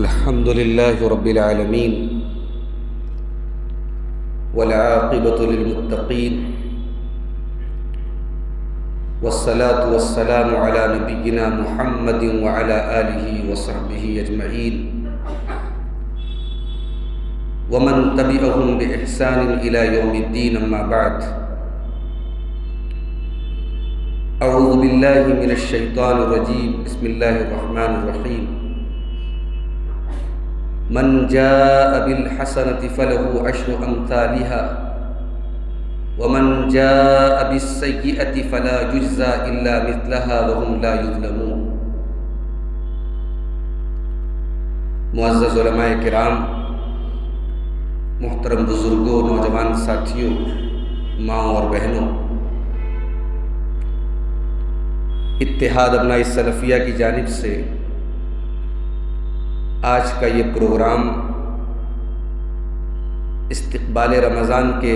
الحمد لله رب العالمين والعاقبة للمتقين والصلاة والسلام على نبينا محمد وعلى آله وصحبه أجمعين ومن تبعهم بإحسان إلى يوم الدين. أما بعد، أعوذ بالله من الشيطان الرجيم. بسم الله الرحمن الرحيم. من جاء بالحسنة فله عشر أمثالها ومن جاء بالسيئة فلا يجزى إلا مثلها وهم لا يظلمون. معزز علماء کرام، محترم بزرگوں، نوجوان ساتھیوں، ماؤں اور بہنوں، اتحاد ابناء السلفیہ کی جانب سے آج کا یہ پروگرام استقبال رمضان کے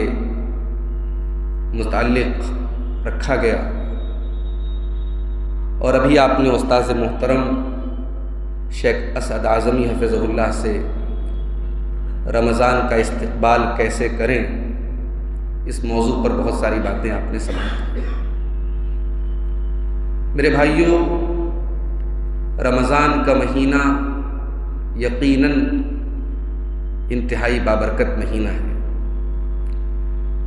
متعلق رکھا گیا، اور ابھی آپ نے استاذ محترم شیخ اسعد اعظمی حفظہ اللہ سے رمضان کا استقبال کیسے کریں اس موضوع پر بہت ساری باتیں آپ نے سمجھی. میرے بھائیوں، رمضان کا مہینہ یقیناً انتہائی بابرکت مہینہ ہے،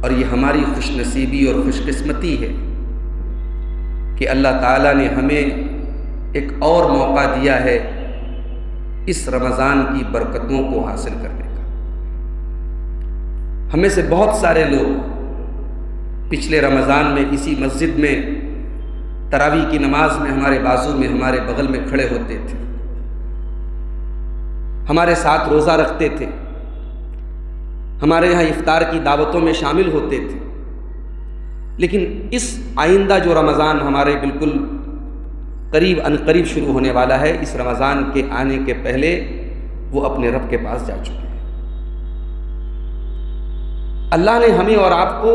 اور یہ ہماری خوش نصیبی اور خوش قسمتی ہے کہ اللہ تعالیٰ نے ہمیں ایک اور موقع دیا ہے اس رمضان کی برکتوں کو حاصل کرنے کا. ہمیں سے بہت سارے لوگ پچھلے رمضان میں اسی مسجد میں تراویح کی نماز میں ہمارے بازو میں، ہمارے بغل میں کھڑے ہوتے تھے، ہمارے ساتھ روزہ رکھتے تھے، ہمارے یہاں افطار کی دعوتوں میں شامل ہوتے تھے. لیکن اس آئندہ جو رمضان ہمارے بالکل قریب عنقریب شروع ہونے والا ہے، اس رمضان کے آنے کے پہلے وہ اپنے رب کے پاس جا چکے ہیں. اللہ نے ہمیں اور آپ کو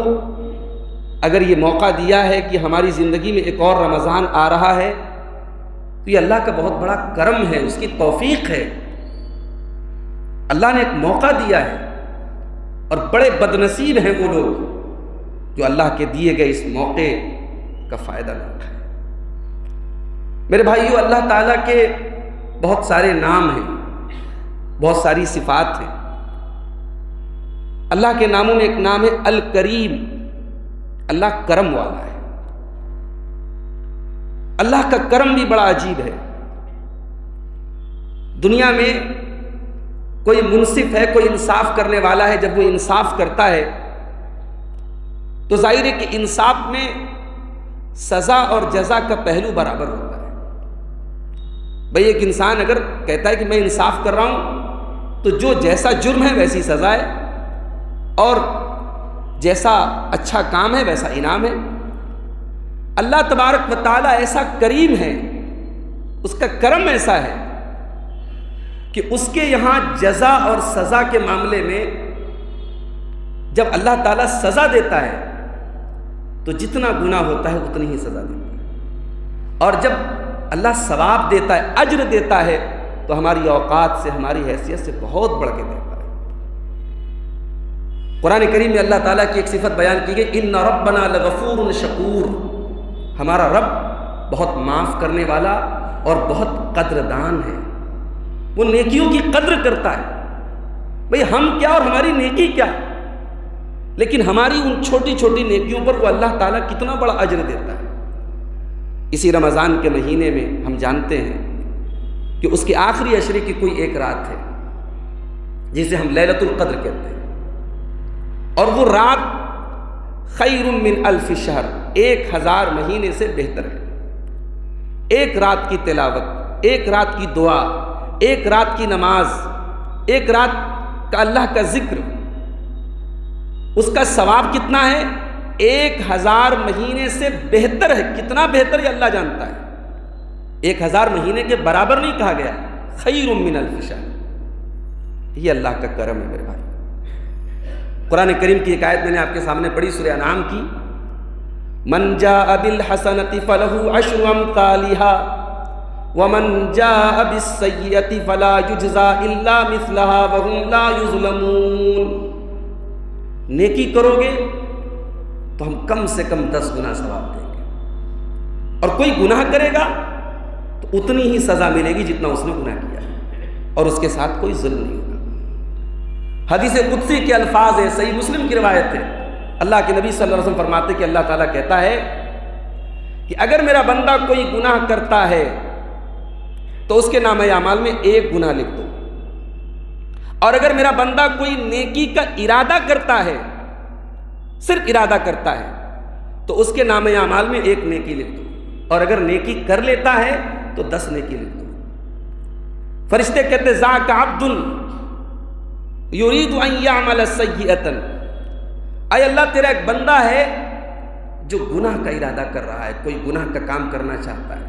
اگر یہ موقع دیا ہے کہ ہماری زندگی میں ایک اور رمضان آ رہا ہے، تو یہ اللہ کا بہت بڑا کرم ہے، اس کی توفیق ہے. اللہ نے ایک موقع دیا ہے، اور بڑے بدنصیب ہیں وہ لوگ جو اللہ کے دیے گئے اس موقع کا فائدہ نہ اٹھائیں. میرے بھائیو، اللہ تعالیٰ کے بہت سارے نام ہیں، بہت ساری صفات ہیں. اللہ کے ناموں میں ایک نام ہے الکریم. اللہ کرم والا ہے. اللہ کا کرم بھی بڑا عجیب ہے. دنیا میں کوئی منصف ہے، کوئی انصاف کرنے والا ہے، جب وہ انصاف کرتا ہے تو ظاہر ہے کہ انصاف میں سزا اور جزا کا پہلو برابر ہوتا ہے. بھئی ایک انسان اگر کہتا ہے کہ میں انصاف کر رہا ہوں، تو جو جیسا جرم ہے ویسی سزا ہے، اور جیسا اچھا کام ہے ویسا انعام ہے. اللہ تبارک و تعالیٰ ایسا کریم ہے، اس کا کرم ایسا ہے کہ اس کے یہاں جزا اور سزا کے معاملے میں جب اللہ تعالیٰ سزا دیتا ہے تو جتنا گناہ ہوتا ہے اتنی ہی سزا دیتا ہے، اور جب اللہ ثواب دیتا ہے، اجر دیتا ہے، تو ہماری اوقات سے، ہماری حیثیت سے بہت بڑھ کے دیتا ہے. قرآن کریم میں اللہ تعالیٰ کی ایک صفت بیان کی گئی، ان ربنا لغفور شکور. ہمارا رب بہت معاف کرنے والا اور بہت قدردان ہے. وہ نیکیوں کی قدر کرتا ہے. بھئی ہم کیا اور ہماری نیکی کیا، لیکن ہماری ان چھوٹی چھوٹی نیکیوں پر وہ اللہ تعالیٰ کتنا بڑا اجر دیتا ہے. اسی رمضان کے مہینے میں ہم جانتے ہیں کہ اس کے آخری عشرے کی کوئی ایک رات ہے جسے ہم لیلۃ القدر کہتے ہیں، اور وہ رات خیر من الف شہر، 1000 مہینے سے بہتر ہے. ایک رات کی تلاوت، ایک رات کی دعا، ایک رات کی نماز، ایک رات کا اللہ کا ذکر، اس کا ثواب کتنا ہے؟ 1000 مہینے سے بہتر ہے. کتنا بہتر ہے اللہ جانتا ہے. 1000 مہینے کے برابر نہیں کہا گیا، خیر من الف شہر. یہ اللہ کا کرم ہے میرے بھائی. قرآن کریم کی ایک آیت میں نے آپ کے سامنے پڑھی، سورہ انعام کی، من جاء بالحسنۃ فلہ عشر امثالھا وَمَنْ جَاءَ بِالسَّيِّئَةِ فَلَا يُجْزَى إِلَّا مِثْلَهَا وَهُمْ لَا يُظْلَمُونَ، نیکی کرو گے تو ہم کم سے کم 10 گنا ثواب دیں گے، اور کوئی گناہ کرے گا تو اتنی ہی سزا ملے گی جتنا اس نے گناہ کیا، اور اس کے ساتھ کوئی ظلم نہیں ہوگا۔ حدیث قدسی کے الفاظ ہے، صحیح مسلم کی روایت ہے، اللہ کے نبی صلی اللہ علیہ وسلم فرماتے کہ اللہ تعالیٰ کہتا ہے کہ اگر میرا بندہ کوئی گناہ کرتا ہے تو اس کے نامہ اعمال میں 1 گناہ لکھ دو، اور اگر میرا بندہ کوئی نیکی کا ارادہ کرتا ہے، صرف ارادہ کرتا ہے، تو اس کے نامہ اعمال میں 1 نیکی لکھ دو، اور اگر نیکی کر لیتا ہے تو 10 نیکی لکھ دو۔ فرشتے کہتے ذاک عبد یرید ان یعمل سیئۃ، اے اللہ تیرا ایک بندہ ہے جو گناہ کا ارادہ کر رہا ہے، کوئی گناہ کا کام کرنا چاہتا ہے۔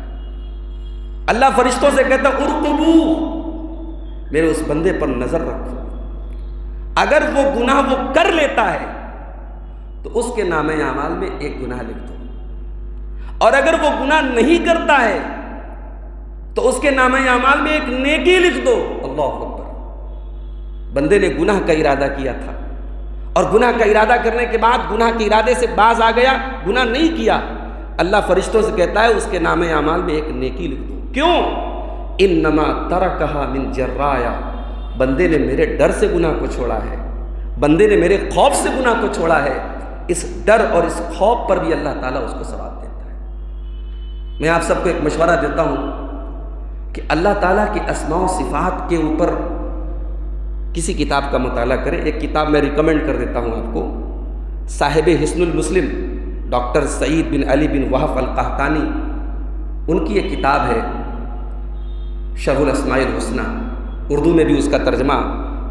اللہ فرشتوں سے کہتا ارقبو، میرے اس بندے پر نظر رکھو، اگر وہ گناہ وہ کر لیتا ہے تو اس کے نامہ اعمال میں 1 گناہ لکھ دو، اور اگر وہ گناہ نہیں کرتا ہے تو اس کے نامہ اعمال میں 1 نیکی لکھ دو۔ اللہ اکبر، بندے نے گناہ کا ارادہ کیا تھا، اور گناہ کا ارادہ کرنے کے بعد گناہ کے ارادے سے باز آ گیا، گناہ نہیں کیا، اللہ فرشتوں سے کہتا ہے اس کے نامہ اعمال میں 1 نیکی لکھ دو۔ کیوں؟ انما ترکھا من جرایا، بندے نے میرے ڈر سے گناہ کو چھوڑا ہے، بندے نے میرے خوف سے گناہ کو چھوڑا ہے، اس ڈر اور اس خوف پر بھی اللہ تعالیٰ اس کو ثواب دیتا ہے۔ میں آپ سب کو ایک مشورہ دیتا ہوں کہ اللہ تعالیٰ کی اسماء و صفات کے اوپر کسی کتاب کا مطالعہ کریں۔ ایک کتاب میں ریکمنڈ کر دیتا ہوں آپ کو، صاحب حسن المسلم ڈاکٹر سعید بن علی بن وہب القحطانی، ان کی ایک کتاب ہے شرح الاسماء الحسنی، اردو میں بھی اس کا ترجمہ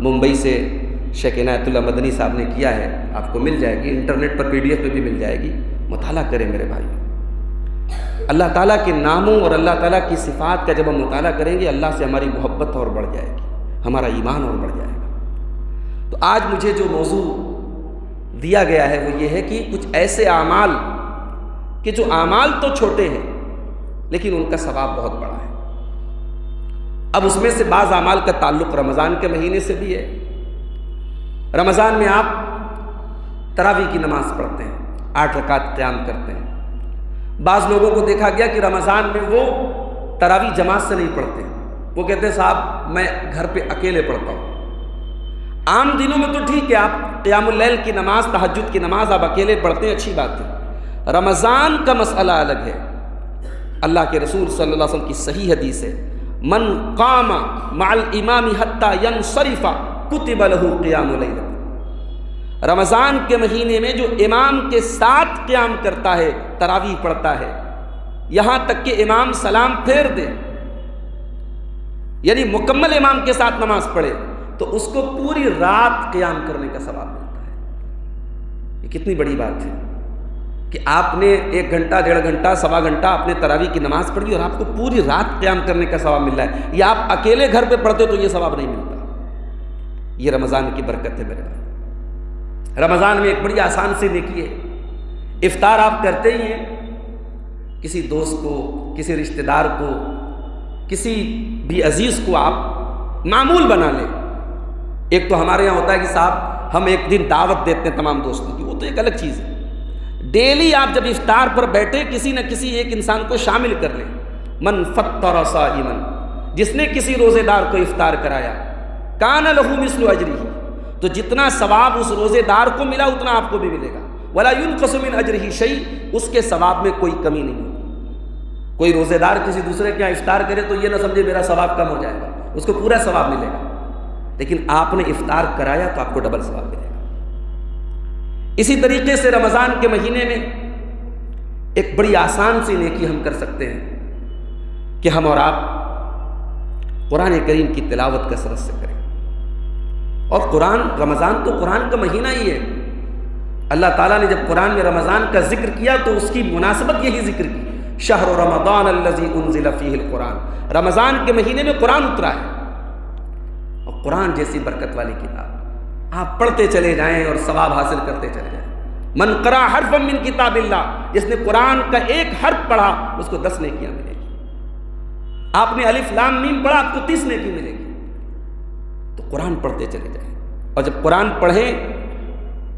ممبئی سے شیخ عنایت اللہ مدنی صاحب نے کیا ہے، آپ کو مل جائے گی، انٹرنیٹ پر PDF پہ بھی مل جائے گی، مطالعہ کریں میرے بھائی۔ اللہ تعالیٰ کے ناموں اور اللہ تعالیٰ کی صفات کا جب ہم مطالعہ کریں گے، اللہ سے ہماری محبت اور بڑھ جائے گی، ہمارا ایمان اور بڑھ جائے گا۔ تو آج مجھے جو موضوع دیا گیا ہے وہ یہ ہے کہ کچھ ایسے اعمال کہ جو اعمال تو چھوٹے ہیں لیکن ان کا ثواب بہت بڑا ہے۔ اب اس میں سے بعض اعمال کا تعلق رمضان کے مہینے سے بھی ہے۔ رمضان میں آپ تراویح کی نماز پڑھتے ہیں، 8 رکعت قیام کرتے ہیں۔ بعض لوگوں کو دیکھا گیا کہ رمضان میں وہ تراویح جماعت سے نہیں پڑھتے، وہ کہتے ہیں صاحب میں گھر پہ اکیلے پڑھتا ہوں۔ عام دنوں میں تو ٹھیک ہے، آپ قیام اللیل کی نماز، تہجد کی نماز آپ اکیلے پڑھتے ہیں، اچھی بات ہے۔ رمضان کا مسئلہ الگ ہے۔ اللہ کے رسول صلی اللہ علیہ وسلم کی صحیح حدیث ہے، من قام مع الامام حتی ینصرف کتب له قیام لیلۃ، رمضان کے مہینے میں جو امام کے ساتھ قیام کرتا ہے، تراویح پڑھتا ہے، یہاں تک کہ امام سلام پھیر دے، یعنی مکمل امام کے ساتھ نماز پڑھے، تو اس کو پوری رات قیام کرنے کا ثواب ملتا ہے۔ یہ کتنی بڑی بات ہے کہ آپ نے 1 گھنٹہ 1.5 گھنٹہ 1.25 گھنٹہ اپنے تراویح کی نماز پڑھی اور آپ کو پوری رات قیام کرنے کا ثواب مل رہا ہے، یا آپ اکیلے گھر پہ پڑھتے تو یہ ثواب نہیں ملتا۔ یہ رمضان کی برکت ہے میرے بھائی۔ رمضان میں ایک بڑی آسان سی نیکی ہے، افطار آپ کرتے ہی ہیں، کسی دوست کو، کسی رشتہ دار کو، کسی بھی عزیز کو آپ معمول بنا لیں۔ ایک تو ہمارے یہاں ہوتا ہے کہ صاحب ہم ایک دن دعوت دیتے ہیں تمام دوستوں کی، وہ تو ایک الگ چیز ہے۔ ڈیلی آپ جب افطار پر بیٹھے کسی نہ کسی ایک انسان کو شامل کر لیں۔ من فطر صائما، جس نے کسی روزے دار کو افطار کرایا، کان لہ مثل اجرہ، تو جتنا ثواب اس روزے دار کو ملا اتنا آپ کو بھی ملے گا۔ ولا ينقص من اجرہ شیء، اس کے ثواب میں کوئی کمی نہیں ہوگی۔ کوئی روزے دار کسی دوسرے کے یہاں افطار کرے تو یہ نہ سمجھے میرا ثواب کم ہو جائے گا، اس کو پورا ثواب ملے گا، لیکن آپ نے افطار کرایا تو آپ کو ڈبل ثواب ملے گا۔ اسی طریقے سے رمضان کے مہینے میں ایک بڑی آسان سی نیکی ہم کر سکتے ہیں کہ ہم اور آپ قرآن کریم کی تلاوت کثرت سے کریں۔ اور رمضان تو قرآن کا مہینہ ہی ہے۔ اللہ تعالیٰ نے جب قرآن میں رمضان کا ذکر کیا تو اس کی مناسبت یہی ذکر کی، شہر رمضان الذی انزل فیہ القرآن، رمضان کے مہینے میں قرآن اترا ہے۔ اور قرآن جیسی برکت والی کتاب آپ پڑھتے چلے جائیں اور ثواب حاصل کرتے چلے جائیں۔ من قرأ حرفا من کتاب اللہ، جس نے قرآن کا ایک حرف پڑھا اس کو 10 نیکیاں ملے گی۔ آپ نے الف لام میم پڑھا، آپ کو 30 نیکی ملے گی۔ تو قرآن پڑھتے چلے جائیں، اور جب قرآن پڑھیں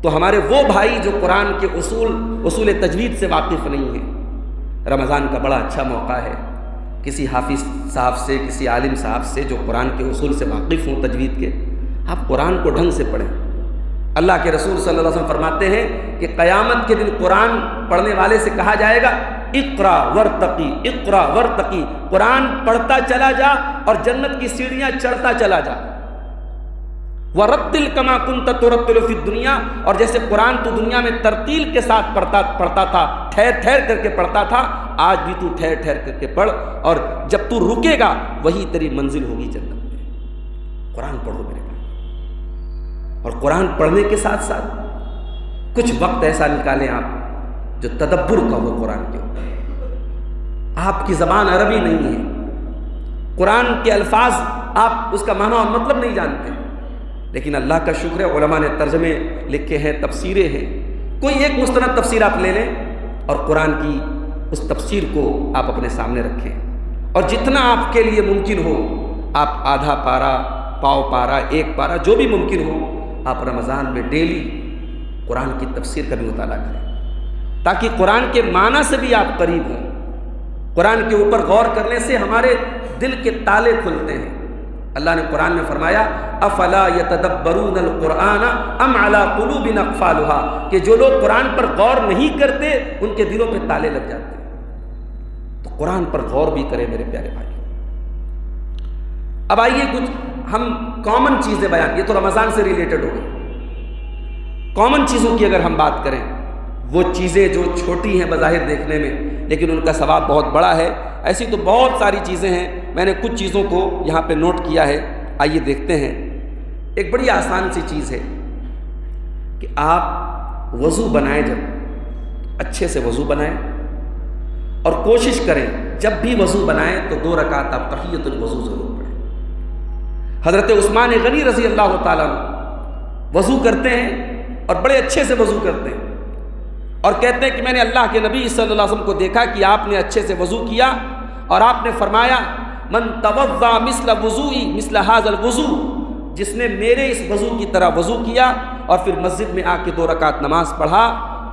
تو ہمارے وہ بھائی جو قرآن کے اصول تجوید سے واقف نہیں ہیں، رمضان کا بڑا اچھا موقع ہے، کسی حافظ صاحب سے، کسی عالم صاحب سے جو قرآن کے اصول سے واقف ہوں تجوید کے، آپ قرآن کو ڈھنگ سے پڑھیں۔ اللہ کے رسول صلی اللہ علیہ وسلم فرماتے ہیں کہ قیامت کے دن قرآن پڑھنے والے سے کہا جائے گا اقرا ورتقی، اقرا ورتقی، قرآن پڑھتا چلا جا اور جنت کی سیڑھیاں چڑھتا چلا جا۔ وَرَتِّلْ كَمَا كُنْتَ تُرَتِّلُ فِي الدُّنْيَا، اور جیسے قرآن تو دنیا میں ترتیل کے ساتھ پڑھتا تھا، ٹھہر ٹھہر کر کے پڑھتا تھا، آج بھی تو ٹھہر ٹھہر کر کے پڑھ، اور جب تو رکے گا وہی تیری منزل ہوگی جنت میں۔ قرآن پڑھو میرے بھائی، اور قرآن پڑھنے کے ساتھ ساتھ کچھ وقت ایسا نکالیں آپ جو تدبر کا ہو قرآن کے اوپر۔ آپ کی زبان عربی نہیں ہے، قرآن کے الفاظ آپ اس کا معنی اور مطلب نہیں جانتے، لیکن اللہ کا شکر ہے علماء نے ترجمے لکھے ہیں، تفسیریں ہیں، کوئی ایک مستند تفسیر آپ لے لیں اور قرآن کی اس تفسیر کو آپ اپنے سامنے رکھیں، اور جتنا آپ کے لیے ممکن ہو آپ آدھا پارا، پاؤ پارا، ایک پارا، جو بھی ممکن ہو آپ رمضان میں ڈیلی قرآن کی تفسیر کا بھی مطالعہ کریں، تاکہ قرآن کے معنی سے بھی آپ قریب ہوں۔ قرآن کے اوپر غور کرنے سے ہمارے دل کے تالے کھلتے ہیں۔ اللہ نے قرآن میں فرمایا افلا یتدبرون القرآن ام علی قلوب اقفالها، کہ جو لوگ قرآن پر غور نہیں کرتے ان کے دلوں پہ تالے لگ جاتے ہیں۔ تو قرآن پر غور بھی کریں میرے پیارے بھائی۔ اب آئیے کچھ ہم کامن چیزیں بیان، یہ تو رمضان سے ریلیٹڈ ہو گئی، کامن چیزوں کی اگر ہم بات کریں، وہ چیزیں جو چھوٹی ہیں بظاہر دیکھنے میں لیکن ان کا ثواب بہت بڑا ہے، ایسی تو بہت ساری چیزیں ہیں، میں نے کچھ چیزوں کو یہاں پہ نوٹ کیا ہے، آئیے دیکھتے ہیں۔ ایک بڑی آسان سی چیز ہے کہ آپ وضو بنائیں، جب اچھے سے وضو بنائیں اور کوشش کریں جب بھی وضو بنائیں تو 2 رکعت آپ تحیۃ الوضو ضرور پڑھیں۔ حضرت عثمان غنی رضی اللہ تعالیٰ عنہ وضو کرتے ہیں اور بڑے اچھے سے وضو کرتے ہیں، اور کہتے ہیں کہ میں نے اللہ کے نبی صلی اللہ علیہ وسلم کو دیکھا کہ آپ نے اچھے سے وضو کیا، اور آپ نے فرمایا من توضا مثل وضوئی مثل ھذا الوضو، جس نے میرے اس وضو کی طرح وضو کیا اور پھر مسجد میں آ کے 2 رکعت نماز پڑھا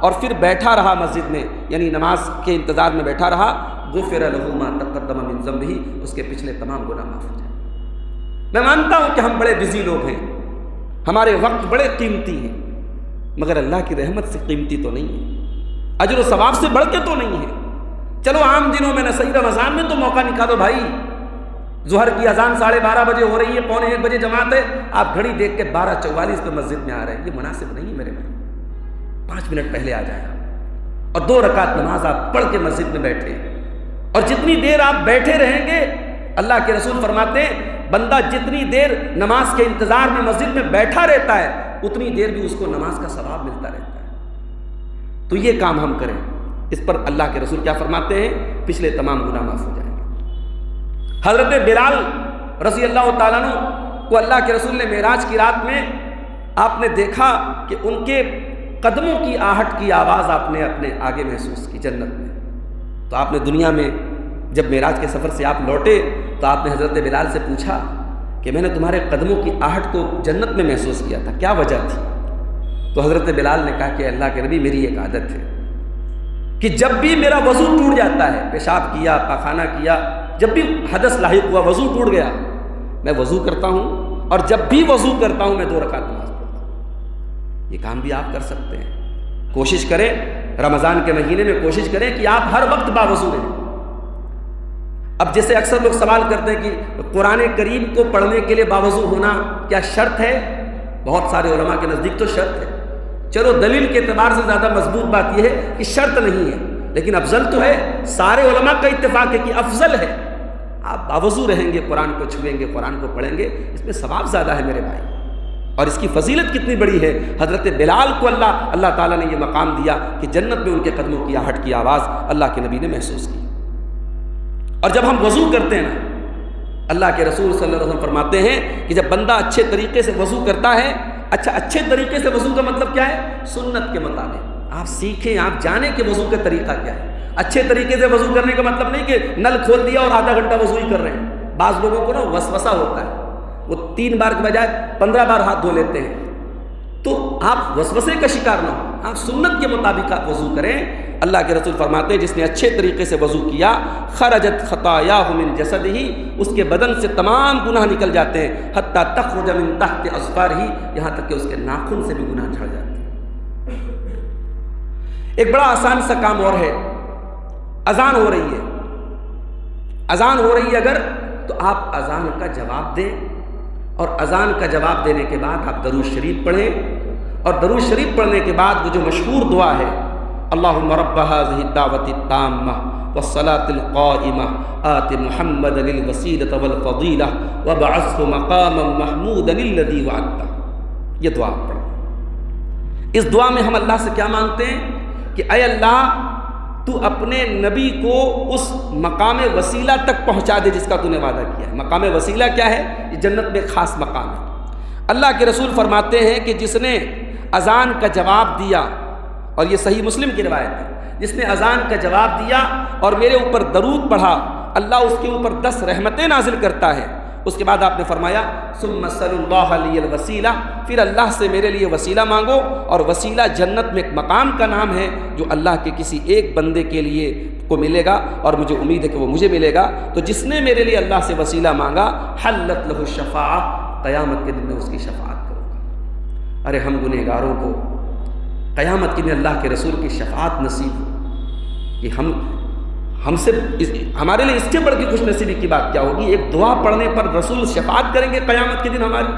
اور پھر بیٹھا رہا مسجد میں، یعنی نماز کے انتظار میں بیٹھا رہا، غفر له ما تقدم من ذنبه، اس کے پچھلے تمام گناہ معاف ہو جائیں۔ میں مانتا ہوں کہ ہم بڑے بزی لوگ ہیں، ہمارے وقت بڑے قیمتی ہیں، مگر اللہ کی رحمت سے قیمتی تو نہیں ہے، اجر و ثواب سے بڑھ کے تو نہیں ہے۔ چلو عام دنوں میں نہ صحیح، رمضان میں تو موقع نکالو بھائی، ظہر کی اذان 12:30 بجے ہو رہی ہے، 12:45 بجے جماعت ہے، آپ گھڑی دیکھ کے 12:44 پہ مسجد میں آ رہے ہیں، یہ مناسب نہیں ہے میرے بھائی۔ 5 منٹ پہلے آ جائیں اور 2 رکعت نماز آپ پڑھ کے مسجد میں بیٹھے، اور جتنی دیر آپ بیٹھے رہیں گے، اللہ کے رسول فرماتے ہیں بندہ جتنی دیر نماز کے انتظار میں مسجد میں بیٹھا رہتا ہے اتنی دیر بھی اس کو نماز کا ثواب ملتا رہتا ہے۔ تو یہ کام ہم کریں، اس پر اللہ کے رسول کیا فرماتے ہیں؟ پچھلے تمام گناہ معاف ہو جائیں گے۔ حضرت بلال رضی اللہ تعالیٰ عنہ کو اللہ کے رسول نے معراج کی رات میں آپ نے دیکھا کہ ان کے قدموں کی آہٹ کی آواز آپ نے اپنے آگے محسوس کی جنت میں۔ تو آپ نے دنیا میں جب معراج کے سفر سے آپ لوٹے تو آپ نے حضرت بلال سے پوچھا کہ میں نے تمہارے قدموں کی آہٹ کو جنت میں محسوس کیا تھا، کیا وجہ تھی؟ تو حضرت بلال نے کہا کہ اللہ کے نبی میری ایک عادت ہے کہ جب بھی میرا وضو ٹوٹ جاتا ہے، پیشاب کیا، پاخانہ کیا، جب بھی حدث لاحق ہوا، وضو ٹوٹ گیا، میں وضو کرتا ہوں، اور جب بھی وضو کرتا ہوں میں 2 رکعت نماز پڑھتا ہوں۔ یہ کام بھی آپ کر سکتے ہیں، کوشش کریں رمضان کے مہینے میں، کوشش کریں کہ آپ ہر وقت باوضو رہیں۔ اب جیسے اکثر لوگ سوال کرتے ہیں کہ قرآن کریم کو پڑھنے کے لیے باوضو ہونا کیا شرط ہے؟ بہت سارے علماء کے نزدیک تو شرط ہے، چلو دلیل کے اعتبار سے زیادہ مضبوط بات یہ ہے کہ شرط نہیں ہے، لیکن افضل تو ہے، سارے علماء کا اتفاق ہے کہ افضل ہے۔ آپ باوضو رہیں گے، قرآن کو چھوئیں گے، قرآن کو پڑھیں گے، اس میں ثواب زیادہ ہے میرے بھائی، اور اس کی فضیلت کتنی بڑی ہے۔ حضرت بلال کو اللہ تعالیٰ نے یہ مقام دیا کہ جنت میں ان کے قدموں کی آہٹ کی آواز اللہ کے نبی نے محسوس کی۔ اور جب ہم وضو کرتے ہیں نا، اللہ کے رسول صلی اللہ علیہ وسلم فرماتے ہیں کہ جب بندہ اچھے طریقے سے وضو کرتا ہے، اچھے طریقے سے وضو کا مطلب کیا ہے؟ سنت کے مطابق آپ سیکھیں، آپ جانیں کہ وضو کا طریقہ کیا ہے، اچھے طریقے سے وضو کرنے کا مطلب نہیں کہ نل کھول دیا اور آدھا گھنٹہ وضو ہی کر رہے ہیں. بعض لوگوں کو نا وسوسہ ہوتا ہے, وہ 3 بار کے بجائے 15 بار ہاتھ دھو لیتے ہیں. تو آپ وسوسے کا شکار نہ ہو, آپ سنت کے مطابق آپ وضو کریں. اللہ کے رسول فرماتے ہیں جس نے اچھے طریقے سے وضو کیا خرجت خطاياه من جسده, اس کے بدن سے تمام گناہ نکل جاتے ہیں. حتی تخرج من تحت اظفاره, یہاں تک کہ اس کے ناخن سے بھی گناہ جھڑ جاتے ہیں. ایک بڑا آسان سا کام اور ہے, اذان ہو رہی ہے, اذان ہو رہی ہے اگر, تو آپ اذان کا جواب دیں, اور اذان کا جواب دینے کے بعد آپ درود شریف پڑھیں. اور درود شریف پڑھنے کے بعد وہ جو مشہور دعا ہے اللہم رب هذه الدعوة التامة والصلاة القائمة آت محمد الوسیلة والفضیلہ وابعثه مقاما محمودا الذی وعدتہ, یہ دعا پڑھیں. اس دعا میں ہم اللہ سے کیا مانگتے ہیں کہ اے اللہ تو اپنے نبی کو اس مقام وسیلہ تک پہنچا دے جس کا تو نے وعدہ کیا ہے. مقام وسیلہ کیا ہے؟ یہ جنت میں ایک خاص مقام ہے. اللہ کے رسول فرماتے ہیں کہ جس نے اذان کا جواب دیا, اور یہ صحیح مسلم کی روایت ہے, جس نے اذان کا جواب دیا اور میرے اوپر درود پڑھا, اللہ اس کے اوپر 10 رحمتیں نازل کرتا ہے. اس کے بعد آپ نے فرمایا ثم صلی اللہ علیہ الوسیلہ, پھر اللہ سے میرے لیے وسیلہ مانگو. اور وسیلہ جنت میں ایک مقام کا نام ہے جو اللہ کے کسی ایک بندے کے لیے کو ملے گا, اور مجھے امید ہے کہ وہ مجھے ملے گا. تو جس نے میرے لیے اللہ سے وسیلہ مانگا حلت لہ الشفاعہ, قیامت کے دن میں اس کی شفاعت کروں گا. ارے ہم گنہگاروں کو قیامت کے دن اللہ کے رسول کی شفاعت نصیب ہو, کہ ہم سے ہمارے لیے اس کے بڑھ کے خوش نصیبی کی بات کیا ہوگی. ایک دعا پڑھنے پر رسول شفاعت کریں گے قیامت کے دن ہماری,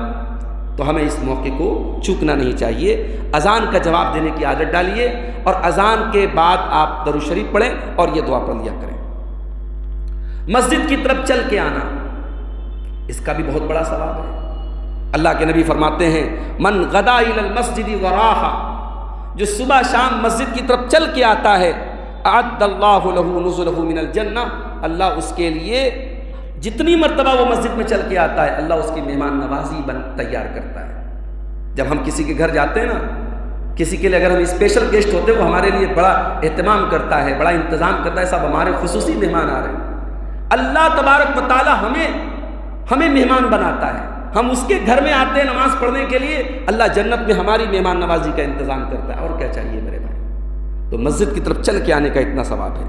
تو ہمیں اس موقع کو چوکنا نہیں چاہیے. اذان کا جواب دینے کی عادت ڈالیے, اور اذان کے بعد آپ درود شریف پڑھیں اور یہ دعا پڑھ لیا کریں. مسجد کی طرف چل کے آنا, اس کا بھی بہت بڑا ثواب ہے. اللہ کے نبی فرماتے ہیں من غدا الی المسجد وراحا, جو صبح شام مسجد کی طرف چل کے آتا ہے اعد اللہ له نزلہ من الجنہ, اللہ اس کے لیے جتنی مرتبہ وہ مسجد میں چل کے آتا ہے اللہ اس کی مہمان نوازی تیار کرتا ہے. جب ہم کسی کے گھر جاتے ہیں نا, کسی کے لیے اگر ہم اسپیشل گیسٹ ہوتے ہیں, وہ ہمارے لیے بڑا اہتمام کرتا ہے, بڑا انتظام کرتا ہے, سب ہمارے خصوصی مہمان آ رہے ہیں. اللہ تبارک و تعالی ہمیں مہمان بناتا ہے. ہم اس کے گھر میں آتے ہیں نماز پڑھنے کے لیے, اللہ جنت میں ہماری مہمان نوازی کا انتظام کرتا ہے. اور کیا چاہیے میرے بھائی؟ تو مسجد کی طرف چل کے آنے کا اتنا ثواب ہے.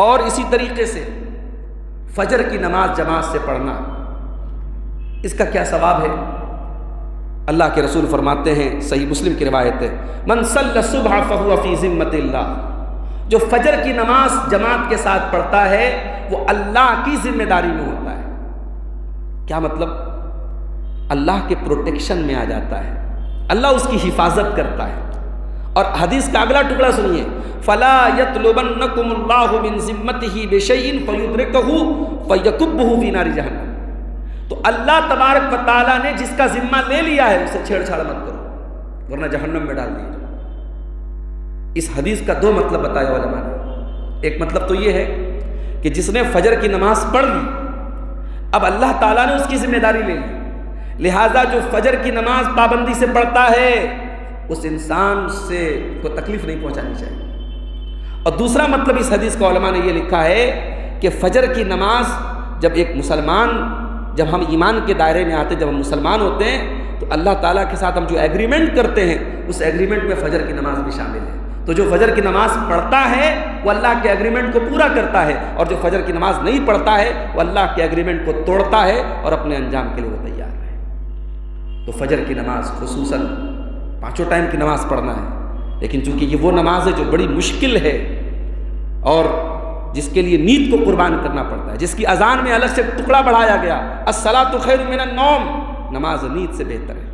اور اسی طریقے سے فجر کی نماز جماعت سے پڑھنا, اس کا کیا ثواب ہے؟ اللہ کے رسول فرماتے ہیں, صحیح مسلم کی روایت ہے, من صلی الصبح فہو فی ذمۃ اللہ, جو فجر کی نماز جماعت کے ساتھ پڑھتا ہے وہ اللہ کی ذمہ داری میں ہوتا ہے. کیا مطلب؟ اللہ کے پروٹیکشن میں آ جاتا ہے, اللہ اس کی حفاظت کرتا ہے. اور حدیث کا اگلا ٹکڑا سنیے, فلا یطلبنکم اللہ من ذمتہ بشیء فیدرکہ فیکبہ فی نار جہنم. تو اللہ تبارک و تعالیٰ نے جس کا ذمہ لے لیا ہے اسے چھیڑ چھاڑ مت کرو ورنہ جہنم میں ڈال دیے. اس حدیث کا 2 مطلب بتایا علماء نے. ایک مطلب تو یہ ہے کہ جس نے فجر کی نماز پڑھ لی, اب اللہ تعالیٰ نے اس کی ذمہ داری لے لی, لہٰذا جو فجر کی نماز پابندی سے پڑھتا ہے اس انسان سے کوئی تکلیف نہیں پہنچانی چاہیے. اور دوسرا مطلب اس حدیث کا علماء نے یہ لکھا ہے کہ فجر کی نماز جب ایک مسلمان, جب ہم ایمان کے دائرے میں آتے, جب ہم مسلمان ہوتے ہیں تو اللہ تعالیٰ کے ساتھ ہم جو ایگریمنٹ کرتے ہیں اس ایگریمنٹ میں فجر کی نماز بھی شامل ہے. تو جو فجر کی نماز پڑھتا ہے وہ اللہ کے ایگریمنٹ کو پورا کرتا ہے, اور جو فجر کی نماز نہیں پڑھتا ہے وہ اللہ کے ایگریمنٹ کو توڑتا ہے اور اپنے انجام کے لیے وہ تیار ہے. تو فجر کی نماز خصوصاً 5 ٹائم کی نماز پڑھنا ہے, لیکن چونکہ یہ وہ نماز ہے جو بڑی مشکل ہے اور جس کے لیے نیند کو قربان کرنا پڑتا ہے, جس کی اذان میں الگ سے ٹکڑا بڑھایا گیا الصلاۃ خیر من النوم, نماز نیند سے بہتر ہے.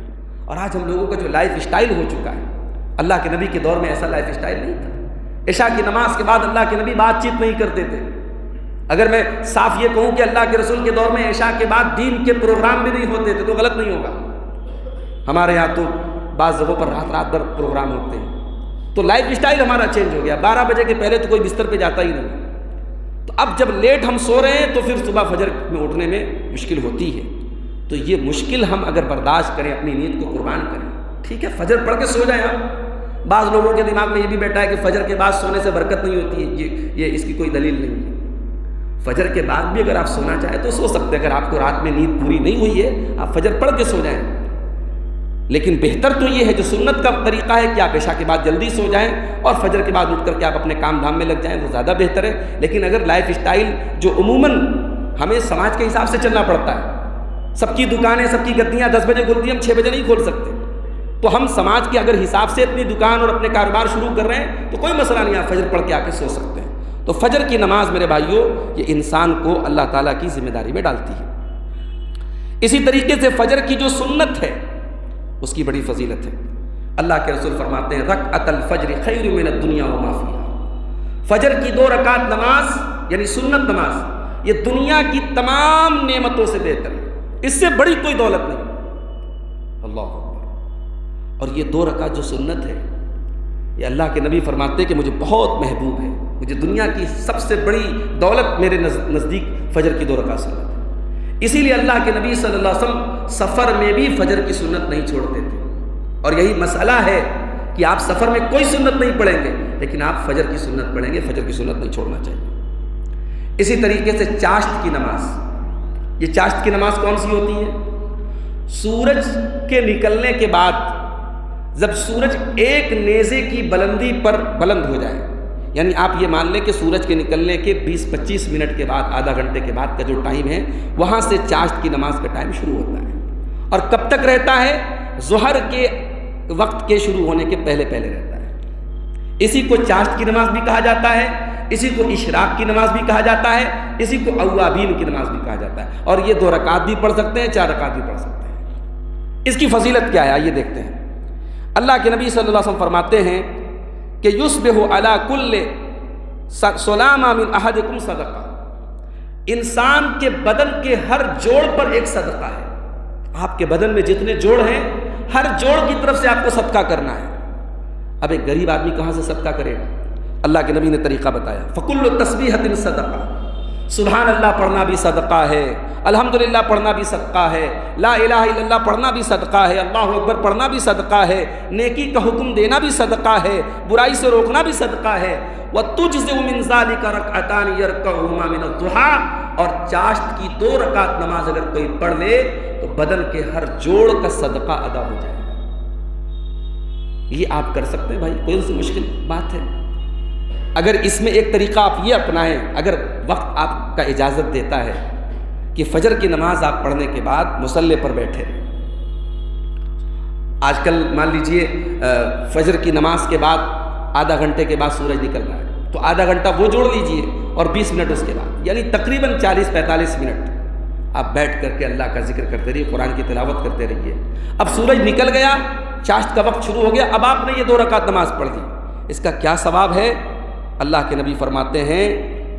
اور آج ہم لوگوں کا جو لائف اسٹائل ہو چکا ہے, اللہ کے نبی کے دور میں ایسا لائف اسٹائل نہیں تھا. عشاء کی نماز کے بعد اللہ کے نبی بات چیت نہیں کرتے تھے. اگر میں صاف یہ کہوں کہ اللہ کے رسول کے دور میں عشاء کے بعد دین کے پروگرام بھی نہیں ہوتے تھے تو غلط نہیں ہوگا. ہمارے یہاں تو بعض جگہوں پر رات بھر پروگرام ہوتے ہیں. تو لائف اسٹائل ہمارا چینج ہو گیا. 12 بجے کے پہلے تو کوئی بستر پہ جاتا ہی نہیں. تو اب جب لیٹ ہم سو رہے ہیں تو پھر صبح فجر میں اٹھنے میں مشکل ہوتی ہے. تو یہ مشکل ہم اگر برداشت کریں, اپنی نیند کو قربان کریں, ٹھیک ہے فجر پڑھ کے سو جائیں آپ, بعض لوگوں کے دماغ میں یہ بھی بیٹھا ہے کہ فجر کے بعد سونے سے برکت نہیں ہوتی ہے، یہ اس کی کوئی دلیل نہیں ہے۔ فجر کے بعد بھی اگر آپ سونا چاہیں تو سو سکتے ہیں، اگر آپ کو رات میں نیند پوری نہیں ہوئی ہے آپ فجر پڑھ کے سو جائیں، لیکن بہتر تو یہ ہے جو سنت کا طریقہ ہے کہ آپ عشاء کے بعد جلدی سو جائیں اور فجر کے بعد اٹھ کر کے آپ اپنے کام دھام میں لگ جائیں، وہ زیادہ بہتر ہے۔ لیکن اگر لائف اسٹائل جو عموماً ہمیں سماج کے حساب سے چلنا پڑتا ہے، سب کی دکانیں سب کی گدیاں 10 بجے کھلتی ہیں، ہم 6 بجے نہیں کھول سکتے، تو ہم سماج کے اگر حساب سے اپنی دکان اور اپنے کاروبار شروع کر رہے ہیں تو کوئی مسئلہ نہیں، آپ فجر پڑھ کے آ کے سو سکتے ہیں۔ تو فجر کی نماز میرے بھائیوں یہ انسان کو اللہ تعالیٰ کی ذمہ داری میں ڈالتی ہے۔ اسی طریقے سے فجر کی جو سنت ہے اس کی بڑی فضیلت ہے۔ اللہ کے رسول فرماتے ہیں رکعت الفجر خیر من الدنیا وما فیہا، فجر کی 2 رکعت نماز یعنی سنت نماز یہ دنیا کی تمام نعمتوں سے بہتر ہے، اس سے بڑی کوئی دولت نہیں۔ اللہ اکبر۔ اور یہ 2 رکعت جو سنت ہے یہ اللہ کے نبی فرماتے ہیں کہ مجھے بہت محبوب ہے، مجھے دنیا کی سب سے بڑی دولت میرے نزدیک فجر کی 2 رکعت سنت ہے۔ اسی لیے اللہ کے نبی صلی اللہ علیہ وسلم سفر میں بھی فجر کی سنت نہیں چھوڑتے تھے، اور یہی مسئلہ ہے کہ آپ سفر میں کوئی سنت نہیں پڑھیں گے لیکن آپ فجر کی سنت پڑھیں گے، فجر کی سنت نہیں چھوڑنا چاہیے۔ اسی طریقے سے چاشت کی نماز، یہ چاشت کی نماز کون سی ہوتی ہے؟ سورج کے نکلنے کے بعد جب سورج ایک نیزے کی بلندی پر بلند ہو جائے، یعنی آپ یہ مان لیں کہ سورج کے نکلنے کے 20-25 منٹ کے بعد، آدھا گھنٹے کے بعد کا جو ٹائم ہے وہاں سے چاشت کی نماز کا ٹائم شروع ہوتا ہے، اور کب تک رہتا ہے؟ ظہر کے وقت کے شروع ہونے کے پہلے رہتا ہے۔ اسی کو چاشت کی نماز بھی کہا جاتا ہے، اسی کو اشراق کی نماز بھی کہا جاتا ہے، اسی کو اوابین کی نماز بھی کہا جاتا ہے، اور یہ 2 رکعت بھی پڑھ سکتے ہیں، 4 رکعت بھی پڑھ سکتے ہیں۔ اس کی فضیلت کیا ہے آئیے دیکھتے ہیں۔ اللہ کے نبی صلی اللہ علیہ وسلم فرماتے ہیں کہ یصبح علی کل سلامہ من احدکم صدقہ، انسان کے بدن کے ہر جوڑ پر ایک صدقہ ہے۔ آپ کے بدن میں جتنے جوڑ ہیں ہر جوڑ کی طرف سے آپ کو صدقہ کرنا ہے۔ اب ایک غریب آدمی کہاں سے صدقہ کرے گا؟ اللہ کے نبی نے طریقہ بتایا، فکل تسبیحۃ صدقہ، سبحان اللہ پڑھنا بھی صدقہ ہے، الحمدللہ پڑھنا بھی صدقہ ہے، لا الہ الا اللہ پڑھنا بھی صدقہ ہے، اللہ اکبر پڑھنا بھی صدقہ ہے، نیکی کا حکم دینا بھی صدقہ ہے، برائی سے روکنا بھی صدقہ ہے۔ وَتُجْزِئُ مِنْ ذَلِكَ رَكْعَتَانِ يَرْكَعُهُمَا مِنَ الضُّحَىٰ، اور چاشت کی 2 رکعت نماز اگر کوئی پڑھ لے تو بدن کے ہر جوڑ کا صدقہ ادا ہو جائے گا۔ یہ آپ کر سکتے ہیں بھائی، کوئی سی مشکل بات ہے؟ اگر اس میں ایک طریقہ آپ یہ اپنائیں، اگر وقت آپ کا اجازت دیتا ہے کہ فجر کی نماز آپ پڑھنے کے بعد مصلی پر بیٹھے، آج کل مان لیجئے فجر کی نماز کے بعد آدھا گھنٹے کے بعد سورج نکل رہا ہے تو آدھا گھنٹہ وہ جوڑ لیجئے اور 20 منٹ اس کے بعد، یعنی تقریباً 40-45 منٹ آپ بیٹھ کر کے اللہ کا ذکر کرتے رہیے، قرآن کی تلاوت کرتے رہیے۔ اب سورج نکل گیا، چاشت کا وقت شروع ہو گیا، اب آپ نے یہ 2 رکعت نماز پڑھ لی، اس کا کیا ثواب ہے؟ اللہ کے نبی فرماتے ہیں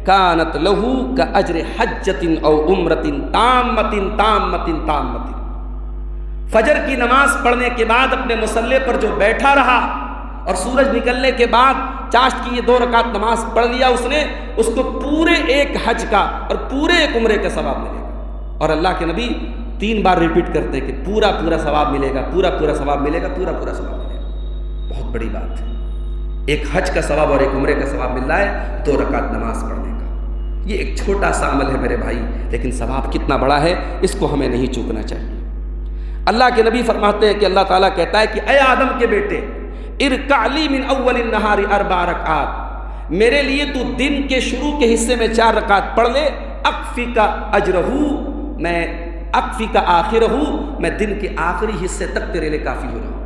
کانت لہو کاجر حجۃ او عمرۃ تامۃ تامۃ تامۃ، فجر کی نماز پڑھنے کے بعد اپنے مصلی پر جو بیٹھا رہا اور سورج نکلنے کے بعد چاشت کی یہ 2 رکعت نماز پڑھ لیا اس نے، اس کو پورے ایک حج کا اور پورے ایک عمرے کا ثواب ملے گا۔ اور اللہ کے نبی 3 بار ریپیٹ کرتے ہیں کہ پورا ثواب ملے گا، پورا ثواب ملے گا، پورا ثواب ملے گا۔ بہت بڑی بات ہے، ایک حج کا ثواب اور ایک عمرے کا ثواب مل رہا ہے 2 رکعت نماز پڑھنے کا۔ یہ ایک چھوٹا سا عمل ہے میرے بھائی، لیکن ثواب کتنا بڑا ہے اس کو ہمیں نہیں چوکنا چاہیے۔ اللہ کے نبی فرماتے ہیں کہ اللہ تعالیٰ کہتا ہے کہ اے آدم کے بیٹے ارکع لی من اول النہار 4 رکعات، میرے لیے تو دن کے شروع کے حصے میں 4 رکعت پڑھ لے، اکفی کا اجرہ، میں اکفی کا آخرہ، میں دن کے آخری حصے تک تیرے لیے کافی ہو رہا ہوں۔